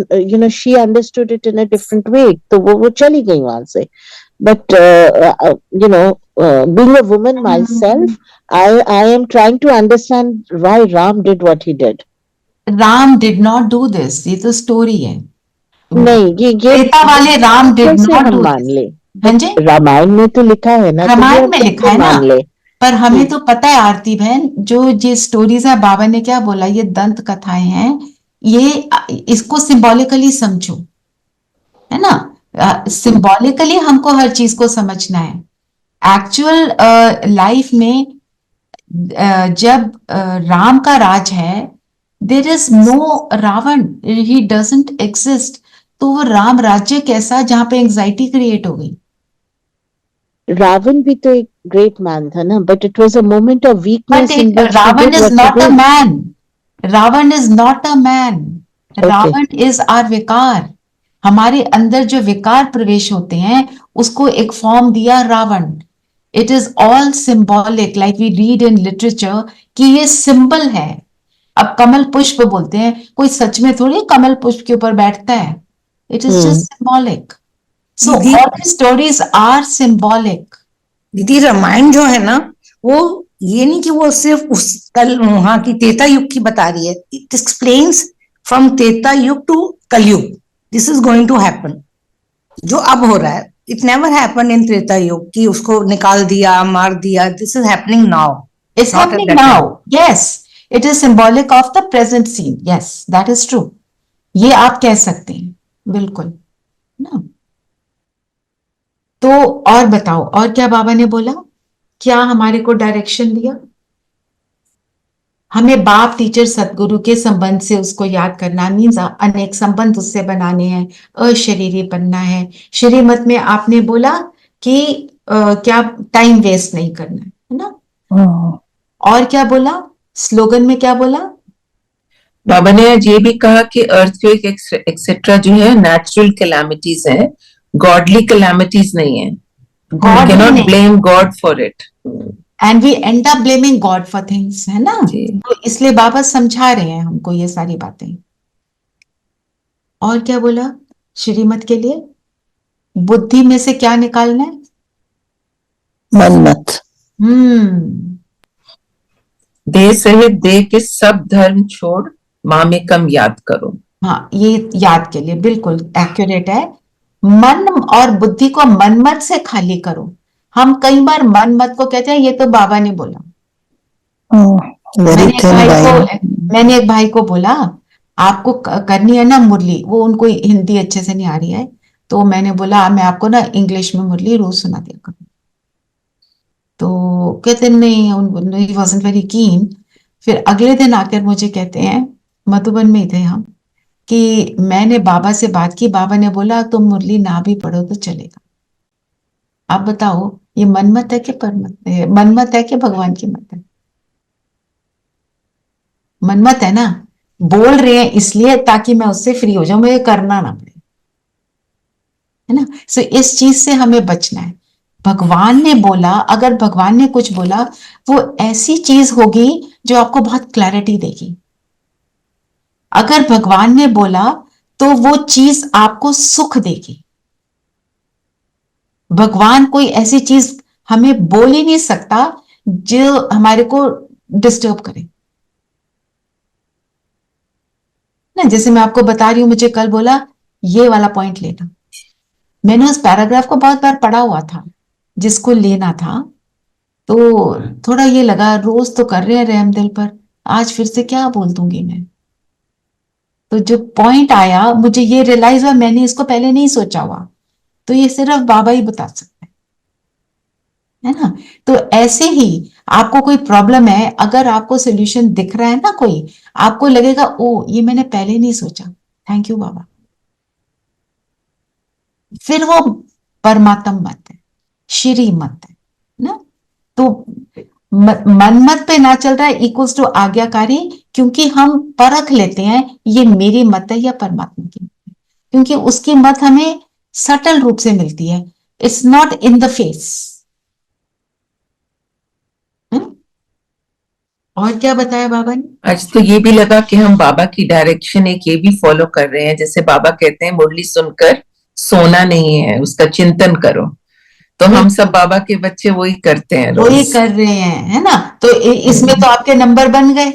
she understood it in a different way. So वो चली गई वहां से. But, being a woman myself, I am trying to understand why Ram did what he did. Ram did not do this, ये तो स्टोरी है। नहीं, ये त्रेता वाले राम डिड नॉट डू मान ले। हाँ जी, रामायण में तो लिखा है ना, रामायण में लिखा है ना, पर हमें तो पता है आरती बहन, जो ये स्टोरीज है, बाबा ने क्या बोला, ये दंत कथाएं हैं, ये इसको सिंबॉलिकली समझो, है ना। सिंबॉलिकली हमको हर चीज को समझना है। एक्चुअल लाइफ में जब राम का राज है, there is no Ravan, he doesn't exist. तो वो राम राज्य कैसा जहां पे एंजाइटी क्रिएट हो गई? रावण भी तो एक ग्रेट मैन था ना, but it was a moment of weakness. Ravan is not a man, Ravan is not a man, Ravan is our विकार। हमारे अंदर जो विकार प्रवेश होते हैं, उसको एक फॉर्म दिया Ravan. It is all symbolic, like we read in literature कि ये सिंबल है। अब कमल पुष्प बोलते हैं, कोई सच में थोड़ी कमल पुष्प के ऊपर बैठता है, It is just symbolic. So दीदी- all these stories are symbolic. दीदी रामायण जो है ना, वो ये नहीं कि वो सिर्फ उस कल वहां की त्रेता युग की बता रही है. It explains from Treta Yug to Kalyug. This is going to happen. जो अब हो रहा है, it never happen in Treta Yug कि उसको निकाल दिया, मार दिया. This is happening now. It's happening now. Yes, it is symbolic of the present scene. Yes, that is true. ये आप कह सकते हैं, बिल्कुल ना. तो और बताओ, और क्या बाबा ने बोला, क्या हमारे को डायरेक्शन दिया? हमें बाप, टीचर, सतगुरु के संबंध से उसको याद करना मीन्स अनेक संबंध उससे बनाने हैं, अशरीरी बनना है. श्रीमत में आपने बोला कि क्या टाइम वेस्ट नहीं करना है ना. और क्या बोला, स्लोगन में क्या बोला? बाबा ने आज ये भी कहा कि अर्थक्वेक एक्सेट्रा जो है नेचुरल कैलामिटीज है, गॉडली कैलामिटीज नहीं है. God cannot blame God for it. And we end up blaming God for things, है ना. तो इसलिए बाबा समझा रहे हैं हमको ये सारी बातें. और क्या बोला श्रीमत के लिए? बुद्धि में से क्या निकालना है? मनमत. देह सहित देह के सब धर्म छोड़ मामेकम याद करो. हाँ, ये याद के लिए बिल्कुल एक्यूरेट है. मन और बुद्धि को मनमत से खाली करो. हम कई बार मनमत को कहते हैं, ये तो बाबा ने बोला. मैंने एक भाई को बोला, आपको करनी है ना मुरली, वो उनको हिंदी अच्छे से नहीं आ रही है, तो मैंने बोला मैं आपको ना इंग्लिश में मुरली रोज सुना दिया करूँ. तो कहते नहीं, ही वाज़न्ट वेरी कीन. फिर अगले दिन आकर मुझे कहते हैं, मधुबन में ही थे हम, कि मैंने बाबा से बात की, बाबा ने बोला तुम मुरली ना भी पढ़ो तो चलेगा. आप बताओ ये मनमत है कि परमत है? मनमत है कि भगवान की मत है? मनमत है ना. बोल रहे हैं इसलिए ताकि मैं उससे फ्री हो जाऊं, मुझे करना ना पड़े, है ना. सो इस चीज से हमें बचना है. भगवान ने बोला, अगर भगवान ने कुछ बोला, वो ऐसी चीज होगी जो आपको बहुत क्लैरिटी देगी. अगर भगवान ने बोला तो वो चीज आपको सुख देगी. भगवान कोई ऐसी चीज हमें बोल ही नहीं सकता जो हमारे को डिस्टर्ब करे ना. जैसे मैं आपको बता रही हूं, मुझे कल बोला ये वाला पॉइंट लेना. मैंने उस पैराग्राफ को बहुत बार पढ़ा हुआ था जिसको लेना था, तो थोड़ा ये लगा रोज तो कर रहे हैं रहम दिल पर, आज फिर से क्या बोल दूंगी मैं. तो जो पॉइंट आया मुझे ये रियलाइज हुआ, मैंने इसको पहले नहीं सोचा हुआ, तो ये सिर्फ बाबा ही बता सकते हैं, है ना. तो ऐसे ही आपको कोई प्रॉब्लम है, अगर आपको सोल्यूशन दिख रहा है ना कोई, आपको लगेगा ओ ये मैंने पहले नहीं सोचा, थैंक यू बाबा. फिर वो परमात्म मत है, श्री मत है ना. तो मनमत पे ना चल रहा है इक्वल्स टू आज्ञाकारी, क्योंकि हम परख लेते हैं ये मेरी मत है या परमात्मा की मत है, क्योंकि उसकी मत हमें सटल रूप से मिलती है. It's not in the face. और क्या बताया बाबा ने? आज तो ये भी लगा कि हम बाबा की डायरेक्शन एक ये भी फॉलो कर रहे हैं. जैसे बाबा कहते हैं मुरली सुनकर सोना नहीं है, उसका चिंतन करो. तो हम सब बाबा के बच्चे वही करते हैं, वही कर रहे हैं, है ना. तो इसमें तो आपके नंबर बन गए,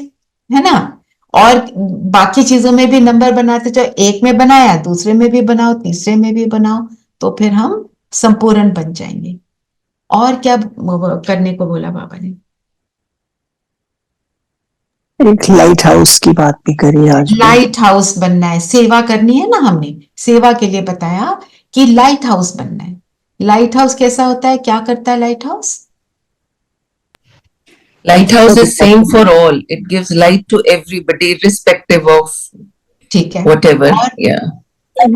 है ना. और बाकी चीजों में भी नंबर बनाते जाओ. एक में बनाया, दूसरे में भी बनाओ, तीसरे में भी बनाओ, तो फिर हम संपूर्ण बन जाएंगे. और क्या करने को बोला बाबा ने? एक लाइट हाउस की बात भी करी आज. लाइट हाउस बनना है, सेवा करनी है ना. हमने सेवा के लिए बताया कि लाइट हाउस बनना है. लाइट हाउस कैसा होता है, क्या करता है light house? Lighthouse is same for all. It gives light to everybody, irrespective of ठीक है, whatever. Yeah.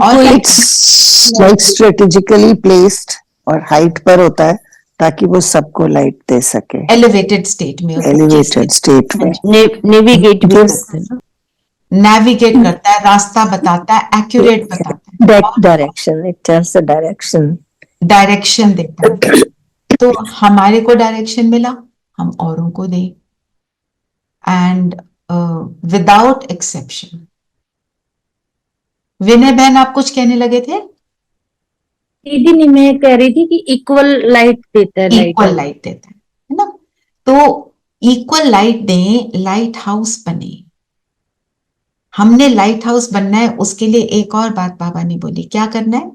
और इट्स लाइक स्ट्रेटेजिकली प्लेस्ड और हाइट पर होता है ताकि वो सबको लाइट दे सके. एलिवेटेड स्टेट में, एलिवेटेड स्टेट में नेविगेट भी करते हैं. नेविगेट करता है, रास्ता बताता है, एक्यूरेट बताता है, direction. It tells the direction. Direction देता है. तो हमारे को डायरेक्शन मिला, हम औरों को दें. And without exception. विनय बहन आप कुछ कहने लगे थे? दीदी नहीं, मैं कह रही थी कि इक्वल लाइट देता है, लाइट इक्वल लाइट देता है ना, तो इक्वल लाइट दें, लाइट हाउस बने। हमने लाइट हाउस बनना है, उसके लिए एक और बात बाबा ने बोली, क्या करना है?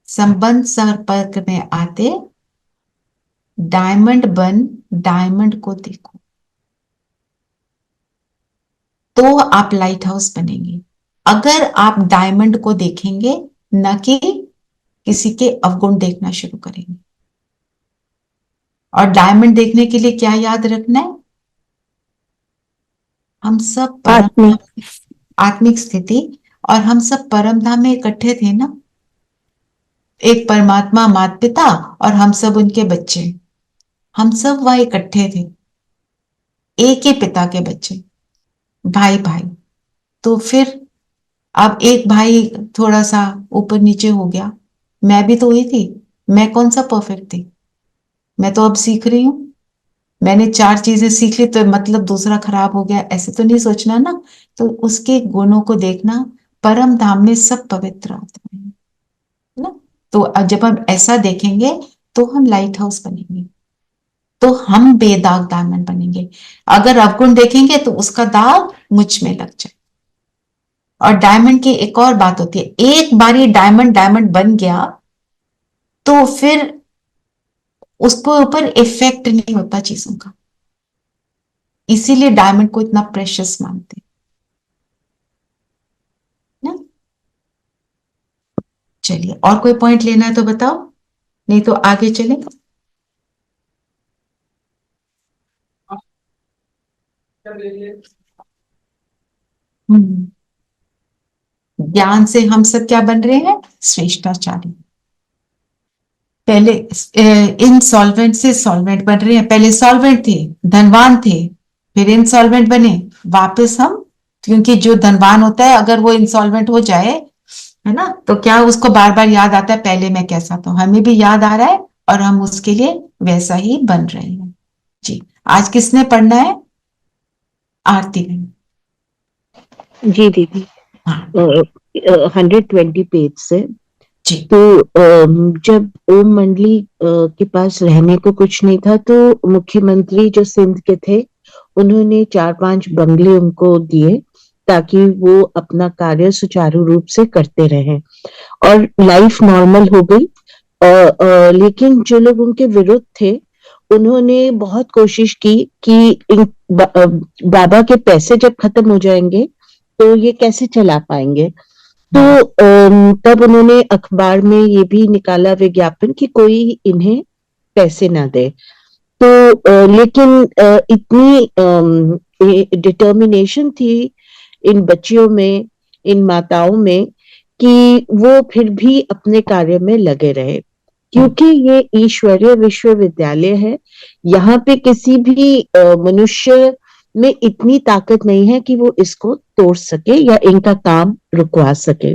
संबंध संपर्क में आते डायमंड बन, डायमंड को देखो, तो आप लाइट हाउस बनेंगे। अगर आप डायमंड को देखेंगे, न कि किसी के अवगुण देखना शुरू करेंगे। और डायमंड देखने के लिए क्या याद रखना है? हम सब आत्मिक स्थिति, और हम सब परम धाम में इकट्ठे थे ना, एक परमात्मा माता पिता और हम सब उनके बच्चे, हम सब वहां इकट्ठे थे, एक ही पिता के बच्चे, भाई भाई। तो फिर अब एक भाई थोड़ा सा ऊपर नीचे हो गया, मैं भी तो हुई थी, मैं कौन सा परफेक्ट थी? मैं तो अब सीख रही हूं, मैंने 4 चीजें सीख ली तो मतलब दूसरा खराब हो गया, ऐसे तो नहीं सोचना ना। तो उसके गुणों को देखना, परम धाम में सब पवित्र आत्मा है ना, तो जब हम ऐसा देखेंगे तो हम लाइट हाउस बनेंगे, तो हम बेदाग डायमंड बनेंगे। अगर अवगुण देखेंगे तो उसका दाग मुझ में लग जाए। और डायमंड की एक और बात होती है, एक बारी डायमंड डायमंड बन गया तो फिर उसके ऊपर इफेक्ट नहीं होता चीजों का, इसीलिए डायमंड को इतना प्रेशियस मानते हैं ना। चलिए, और कोई पॉइंट लेना है तो बताओ, नहीं तो आगे चले। ज्ञान से हम सब क्या बन रहे हैं? श्रेष्ठाचारी। पहले इनसॉल्वेंट से सॉल्वेंट बन रहे हैं, पहले सॉल्वेंट थे, धनवान थे, फिर इनसॉल्वेंट बने, वापस हम, क्योंकि जो धनवान होता है अगर वो इंसॉल्वेंट हो जाए, है ना, तो क्या उसको बार बार याद आता है पहले मैं कैसा था? हमें भी याद आ रहा है और हम उसके लिए वैसा ही बन रहे हैं। जी, आज किसने पढ़ना है? आरती में। जी दीदी, हाँ 120 पेज से। जी। तो जब ओम मंडली के पास रहने को कुछ नहीं था, तो मुख्यमंत्री जो सिंध के थे उन्होंने 4-5 बंगले उनको दिए ताकि वो अपना कार्य सुचारू रूप से करते रहें, और लाइफ नॉर्मल हो गई। लेकिन जो लोग उनके विरुद्ध थे उन्होंने बहुत कोशिश की कि बाबा के पैसे जब खत्म हो जाएंगे तो ये कैसे चला पाएंगे। तो तब उन्होंने अखबार में ये भी निकाला विज्ञापन कि कोई इन्हें पैसे ना दे। तो लेकिन इतनी डिटर्मिनेशन थी इन बच्चियों में, इन माताओं में, कि वो फिर भी अपने कार्य में लगे रहे, क्योंकि ये ईश्वरीय विश्वविद्यालय है। यहाँ पे किसी भी मनुष्य में इतनी ताकत नहीं है कि वो इसको तोड़ सके या इनका काम रुकवा सके।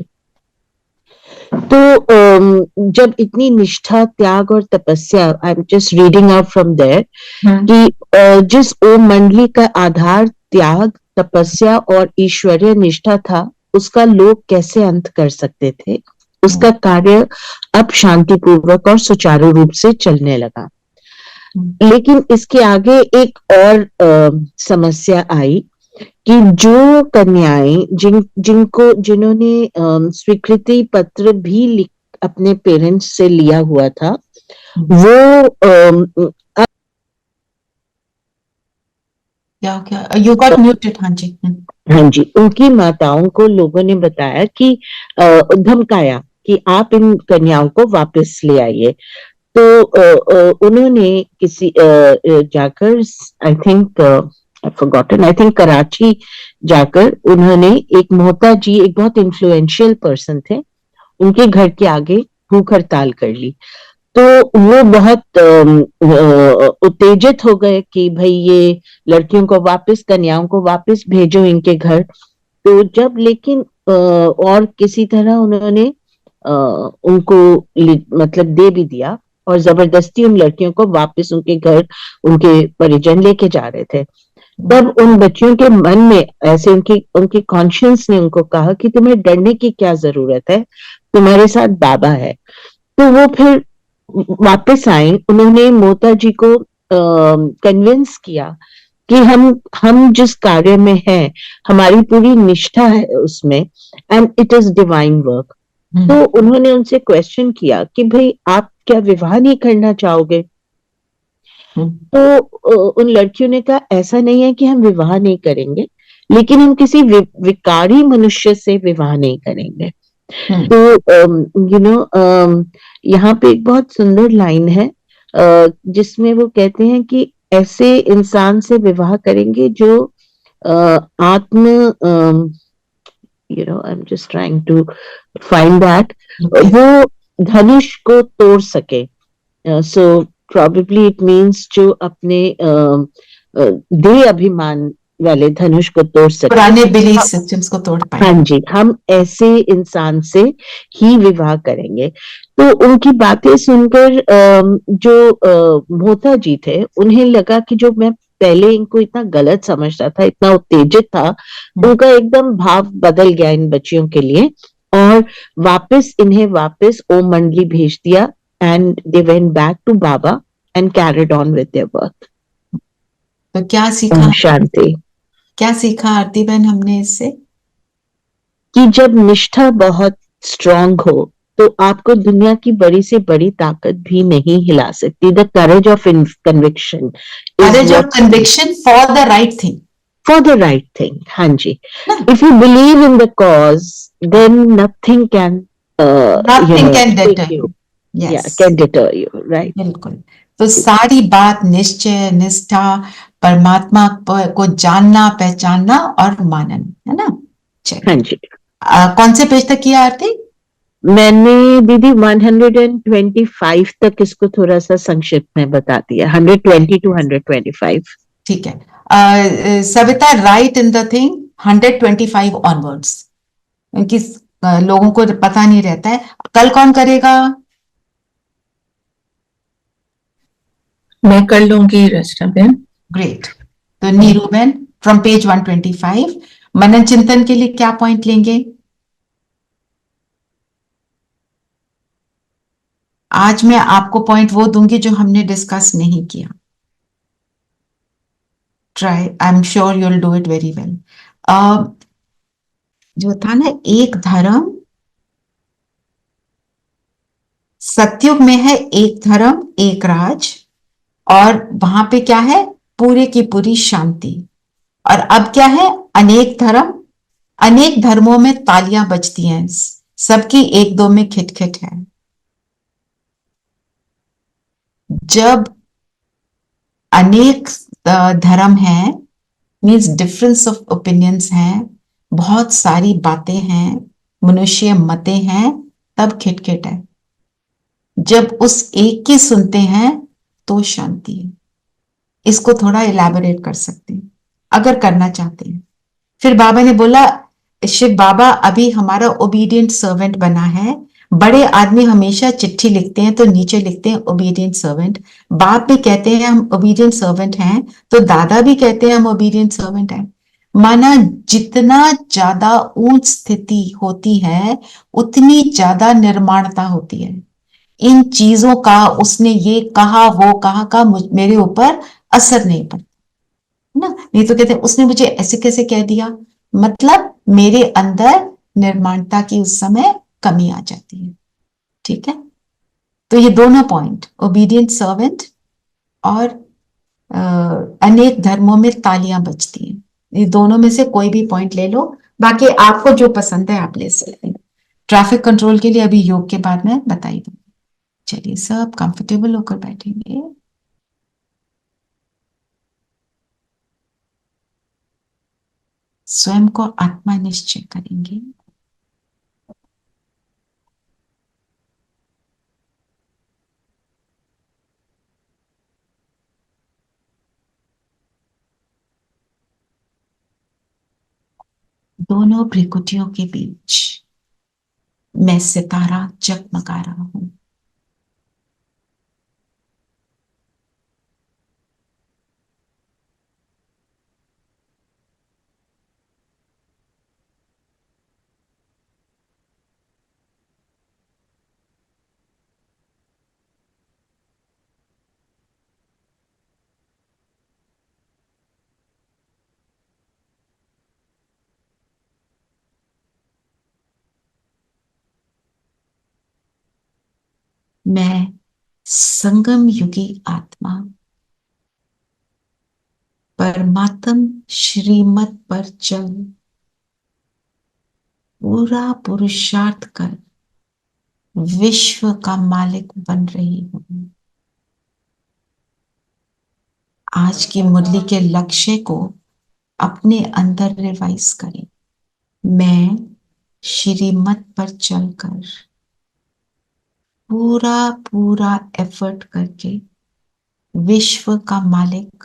तो जब इतनी निष्ठा, त्याग और तपस्या, I am just reading out from there, कि जिस ओम मंडली का आधार त्याग, तपस्या और ईश्वरीय निष्ठा था, उसका लोग कैसे अंत कर सकते थे? उसका कार्य अब शांतिपूर्वक और सुचारू रूप से चलने लगा। लेकिन इसके आगे एक और समस्या आई कि जो कन्याएं जिन्होंने स्वीकृति पत्र भी अपने पेरेंट्स से लिया हुआ था, वो क्या यू गॉट म्यूटेड। हाँ जी। हाँ जी, उनकी माताओं को लोगों ने बताया कि धमकाया कि आप इन कन्याओं को वापस ले आइए। तो उन्होंने किसी जाकर, I think forgotten, I think Karachi जाकर उन्होंने एक मोहता जी, एक बहुत इन्फ्लुएंशियल पर्सन थे, उनके घर के आगे भूख हड़ताल कर ली। तो वो बहुत उत्तेजित हो गए कि भाई ये लड़कियों को वापस, कन्याओं को वापस भेजो इनके घर। तो जब लेकिन और किसी तरह उन्होंने उनको मतलब दे भी दिया, और जबरदस्ती उन लड़कियों को वापस उनके घर उनके परिजन लेके जा रहे थे। तब उन बच्चियों के मन में ऐसे उनकी उनकी कॉन्शियंस ने उनको कहा कि तुम्हें डरने की क्या जरूरत है, तुम्हारे साथ बाबा है। तो वो फिर वापस आए, उन्होंने मोता जी को कन्विंस किया कि हम जिस कार्य में हैं, हमारी पूरी निष्ठा है उसमें, and it is divine work. तो उन्होंने उनसे क्वेश्चन किया कि भाई आप क्या विवाह नहीं करना चाहोगे? तो उन लड़कियों ने कहा ऐसा नहीं है कि हम विवाह नहीं करेंगे, लेकिन हम किसी विकारी मनुष्य से विवाह नहीं करेंगे। तो यहाँ पे एक बहुत सुंदर लाइन है जिसमें वो कहते हैं कि ऐसे इंसान से विवाह करेंगे जो आत्म I am just trying to find that, वो धनुष को तोड़ सके। सो probably it means जो अपने देह अभिमान वाले धनुष को तोड़ सके, पुराने बिलीफ सिस्टम्स को तोड़ पाए। हाँ जी, हम ऐसे इंसान से ही विवाह करेंगे। तो उनकी बातें सुनकर जो मोता जी थे, उन्हें लगा कि जो मैं पहले इनको इतना गलत समझता था, इतना उत्तेजित था, उनका एकदम भाव बदल गया इन बच्चियों के लिए, और इन्हें वापस ओम मंडली भेज दिया, and they went back to Baba and carried on with their work. तो क्या सीखा? शांति। क्या सीखा आरती बहन हमने इससे? कि जब निष्ठा बहुत स्ट्रांग हो तो आपको दुनिया की बड़ी से बड़ी ताकत भी नहीं हिला सकती। The courage of conviction, courage of conviction for the right thing, for the right thing. हाँ जी, if you believe in the cause then nothing can deter you. Yeah, can deter you, right? बिल्कुल। तो सारी बात निश्चय, निष्ठा, परमात्मा को जानना, पहचानना और मानना, है ना? हाँ जी। कौन से पेज तक किया आरती? मैंने दीदी 125 तक इसको थोड़ा सा संक्षिप्त में बता दिया, 120 to 125। ठीक है। Savita, right in the thing 125 onwards, उनकी लोगों को पता नहीं रहता है। कल कौन करेगा? मैं कर लूंगी रचना बहन। ग्रेट। तो नीरू बहन फ्रॉम पेज 125 मनन चिंतन के लिए क्या पॉइंट लेंगे? आज मैं आपको पॉइंट वो दूंगी जो हमने डिस्कस नहीं किया। Try, I am sure you will do it very well. जो था ना, एक धर्म, सतयुग में है एक धर्म एक राज, और वहां पे क्या है? पूरे की पूरी शांति। और अब क्या है? अनेक धर्म, अनेक धर्मों में तालियां बजती हैं, सबकी एक दो में खिटखिट है। जब अनेक धर्म है, मीन्स डिफरेंस ऑफ ओपिनियंस हैं, बहुत सारी बातें हैं, मनुष्य मतें हैं, तब खिटखिट है। जब उस एक की सुनते हैं तो शांति है। इसको थोड़ा इलैबोरेट कर सकते हैं अगर करना चाहते हैं। फिर बाबा ने बोला, शिव बाबा अभी हमारा ओबीडियंट सर्वेंट बना है। बड़े आदमी हमेशा चिट्ठी लिखते हैं तो नीचे लिखते हैं ओबीडियंट सर्वेंट। बाप भी कहते हैं हम ओबीडियंट सर्वेंट हैं, तो दादा भी कहते हैं हम ओबीडियंट सर्वेंट हैं। माना जितना ज्यादा ऊंच स्थिति होती है उतनी ज्यादा निर्माणता होती है। इन चीजों का, उसने ये कहा वो कहा का मेरे ऊपर असर नहीं पड़ता ना। नहीं तो कहते उसने मुझे ऐसे कैसे कह दिया, मतलब मेरे अंदर निर्माणता की उस समय कमी आ जाती है। ठीक है, तो ये दोनों पॉइंट, ओबीडियंट सर्वेंट और अनेक धर्मों में तालियां बजती हैं, ये दोनों में से कोई भी पॉइंट ले लो। बाकी आपको जो पसंद है आप ले सकते हैं। ट्रैफिक कंट्रोल के लिए अभी योग के बाद में बताई दूंगी। चलिए, सब कंफर्टेबल होकर बैठेंगे। स्वयं को आत्मा निश्चय करेंगे। दोनों भ्रिकुटियों के बीच मैं सितारा जगमगा रहा हूं। मैं संगम युगी आत्मा परमात्म श्रीमत पर चल पूरा पुरुषार्थ कर विश्व का मालिक बन रही हूं। आज की मुरली के लक्ष्य को अपने अंदर रिवाइज करें। मैं श्रीमत पर चलकर पूरा पूरा एफर्ट करके विश्व का मालिक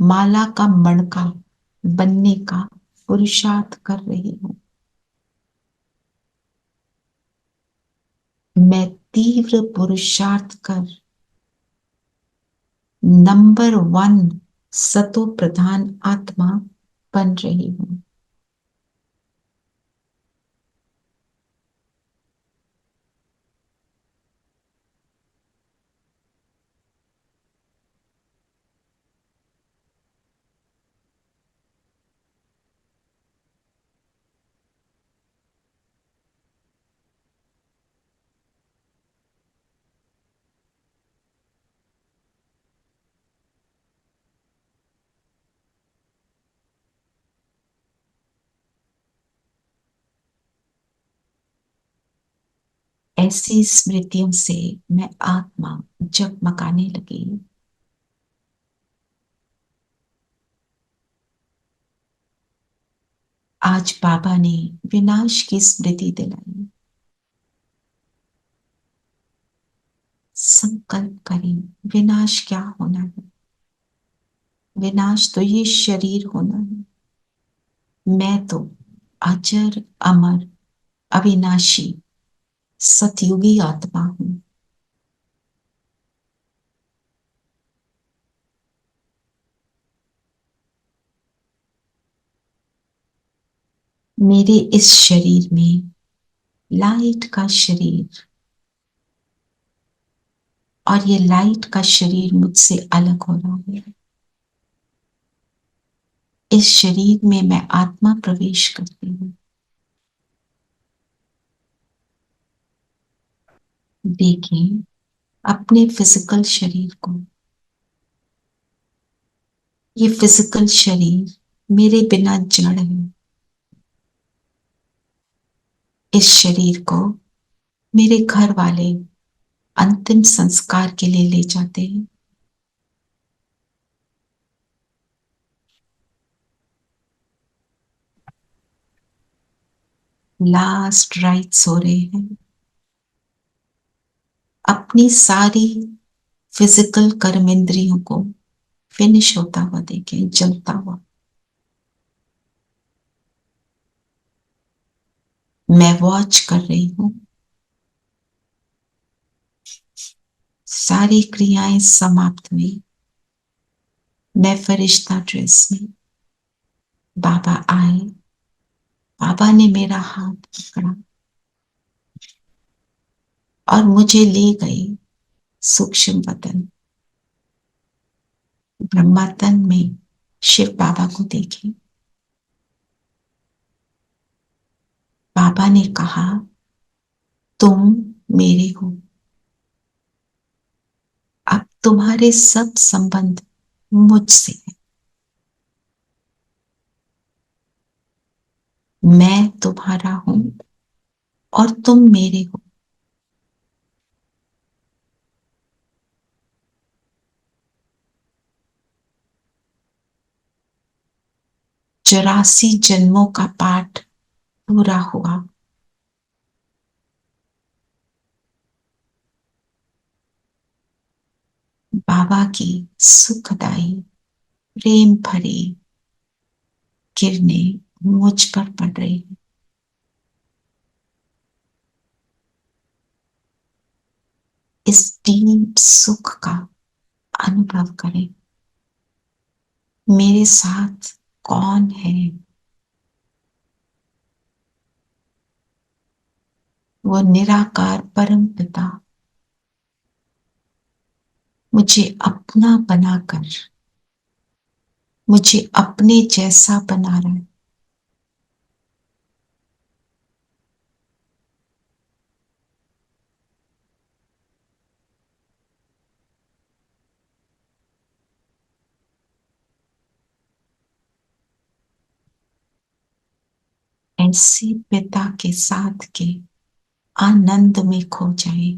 माला का मणका बनने का पुरुषार्थ कर रही हूं। मैं तीव्र पुरुषार्थ कर नंबर 1 सतो प्रधान आत्मा बन रही हूं। ऐसी स्मृतियों से मैं आत्मा जगमगाने लगी। आज बाबा ने विनाश की स्मृति दिलाई। संकल्प करें, विनाश क्या होना है? विनाश तो ये शरीर होना है। मैं तो अजर अमर अविनाशी सतयुगी आत्मा हूं। मेरे इस शरीर में लाइट का शरीर और ये लाइट का शरीर मुझसे अलग हो रहा है। इस शरीर में मैं आत्मा प्रवेश करती हूं। देखें अपने फिजिकल शरीर को। ये फिजिकल शरीर मेरे बिना जड़ है। इस शरीर को मेरे घर वाले अंतिम संस्कार के लिए ले जाते हैं। लास्ट राइट्स हो रहे हैं। अपनी सारी फिजिकल कर्मेंद्रियों को फिनिश होता हुआ देखें, जलता हुआ। मैं वॉच कर रही हूं। सारी क्रियाएं समाप्त हुई। मैं फरिश्ता ड्रेस में। बाबा आए। बाबा ने मेरा हाथ पकड़ा और मुझे ले गए सूक्ष्म वतन। ब्रह्मातन में शिव बाबा को देखे। बाबा ने कहा, तुम मेरे हो। अब तुम्हारे सब संबंध मुझसे है। मैं तुम्हारा हूं और तुम मेरे हो। चौरासी जन्मों का पाठ पूरा हुआ। बाबा की सुखदाई प्रेम भरी किरणें मुझ पर पड़ रही हैं। इस डीप सुख का अनुभव करें। मेरे साथ कौन है? वो निराकार परम पिता मुझे अपना बनाकर मुझे अपने जैसा बना रहा है। ऐसे पिता के साथ के आनंद में खो जाए।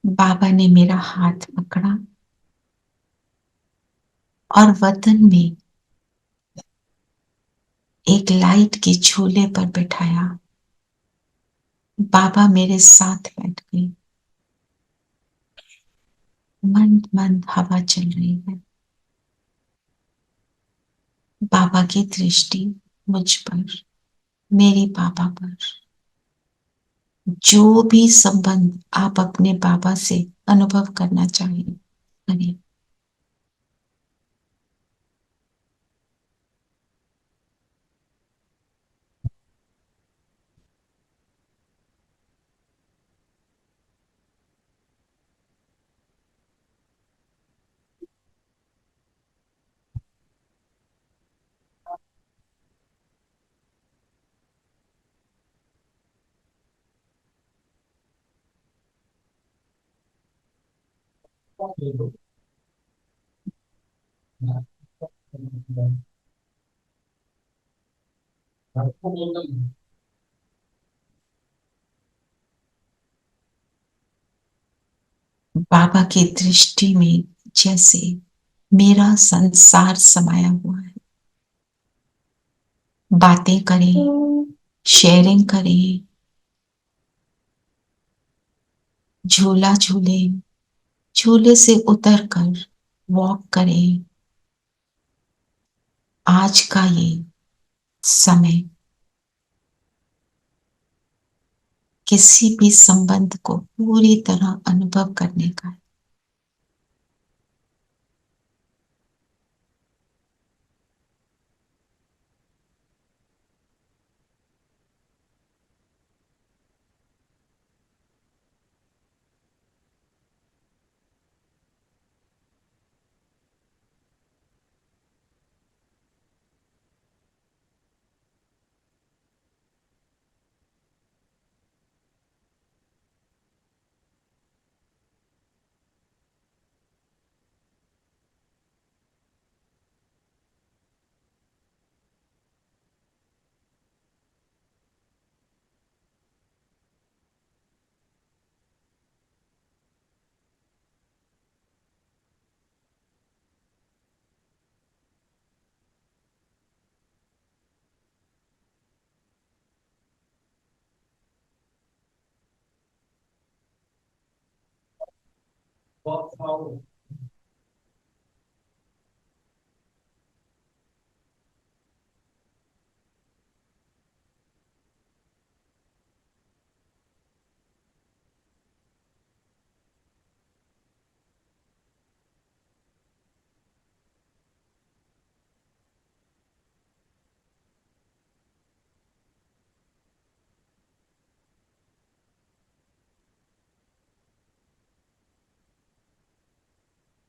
बाबा ने मेरा हाथ पकड़ा और वतन में एक लाइट के झूले पर बिठाया। बाबा मेरे साथ बैठ गए। मंद मंद हवा चल रही है। बाबा की दृष्टि मुझ पर, मेरे बाबा पर। जो भी संबंध आप अपने बाबा से अनुभव करना चाहिए करिए। बाबा की दृष्टि में जैसे मेरा संसार समाया हुआ है। बातें करें, शेयरिंग करें, झूला झूले, झूले से उतरकर वॉक करें। आज का ये समय किसी भी संबंध को पूरी तरह अनुभव करने का है।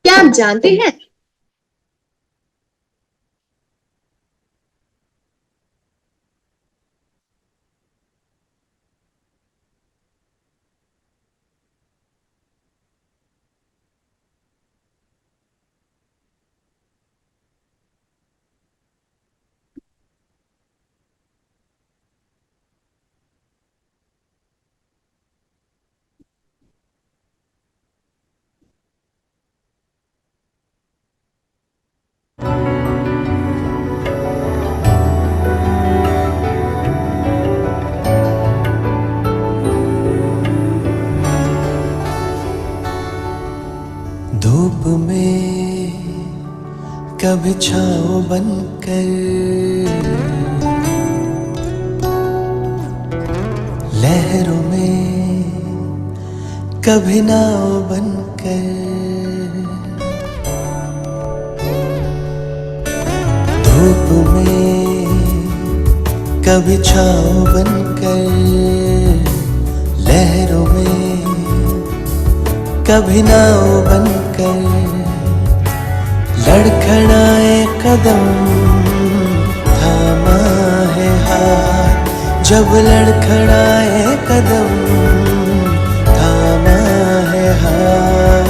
क्या आप जानते हैं धूप में कभी छाँव बनकर, लहरों में कभी नाव बनकर, धूप में कभी छाँव बनकर, लहरों में कभी नाव बनकर, लड़खड़ाए कदम थामा है हाथ, जब लड़खड़ाए कदम थामा है हाथ।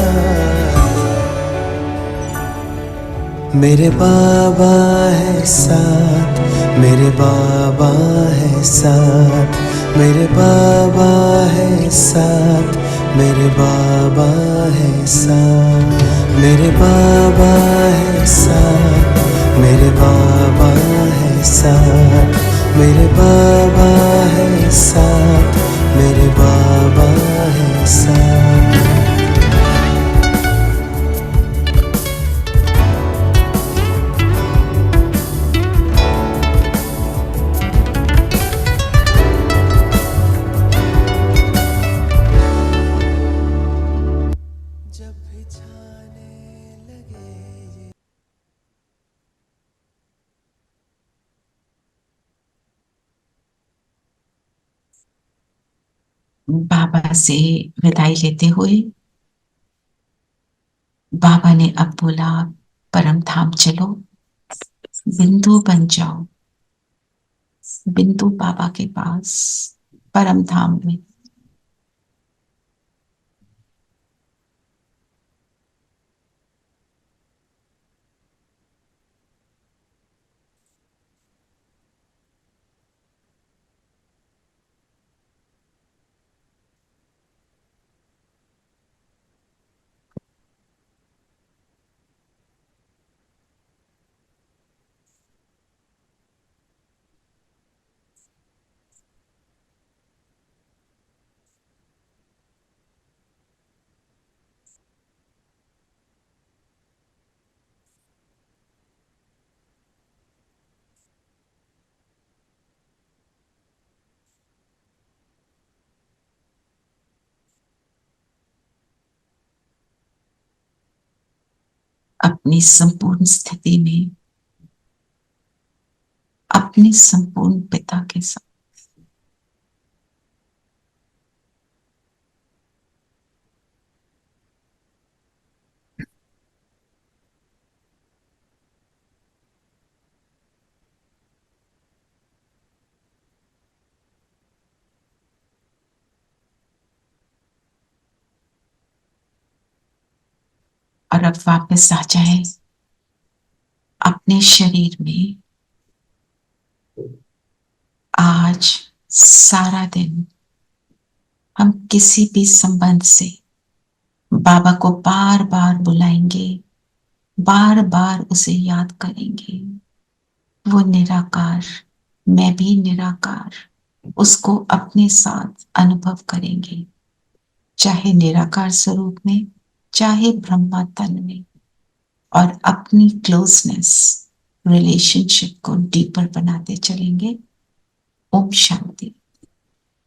मेरे बाबा है साथ, मेरे बाबा है साथ, मेरे बाबा है साथ, मेरे बाबा है साथ, मेरे बाबा है साथ, मेरे बाबा है साथ, मेरे बाबा है साथ, मेरे बाबा है साथ। बाबा से विदाई लेते हुए बाबा ने अब बोला, परम धाम चलो, बिंदु बन जाओ, बिंदु बाबा के पास परम धाम में। अपनी संपूर्ण स्थिति में अपने संपूर्ण पिता के साथ और अब वापस आ जाए अपने शरीर में। आज सारा दिन हम किसी भी संबंध से बाबा को बार बार बुलाएंगे, बार बार उसे याद करेंगे। वो निराकार, मैं भी निराकार, उसको अपने साथ अनुभव करेंगे, चाहे निराकार स्वरूप में, चाहे ब्रह्मा तन में, और अपनी क्लोजनेस रिलेशनशिप को डीपर बनाते चलेंगे। ओम शांति।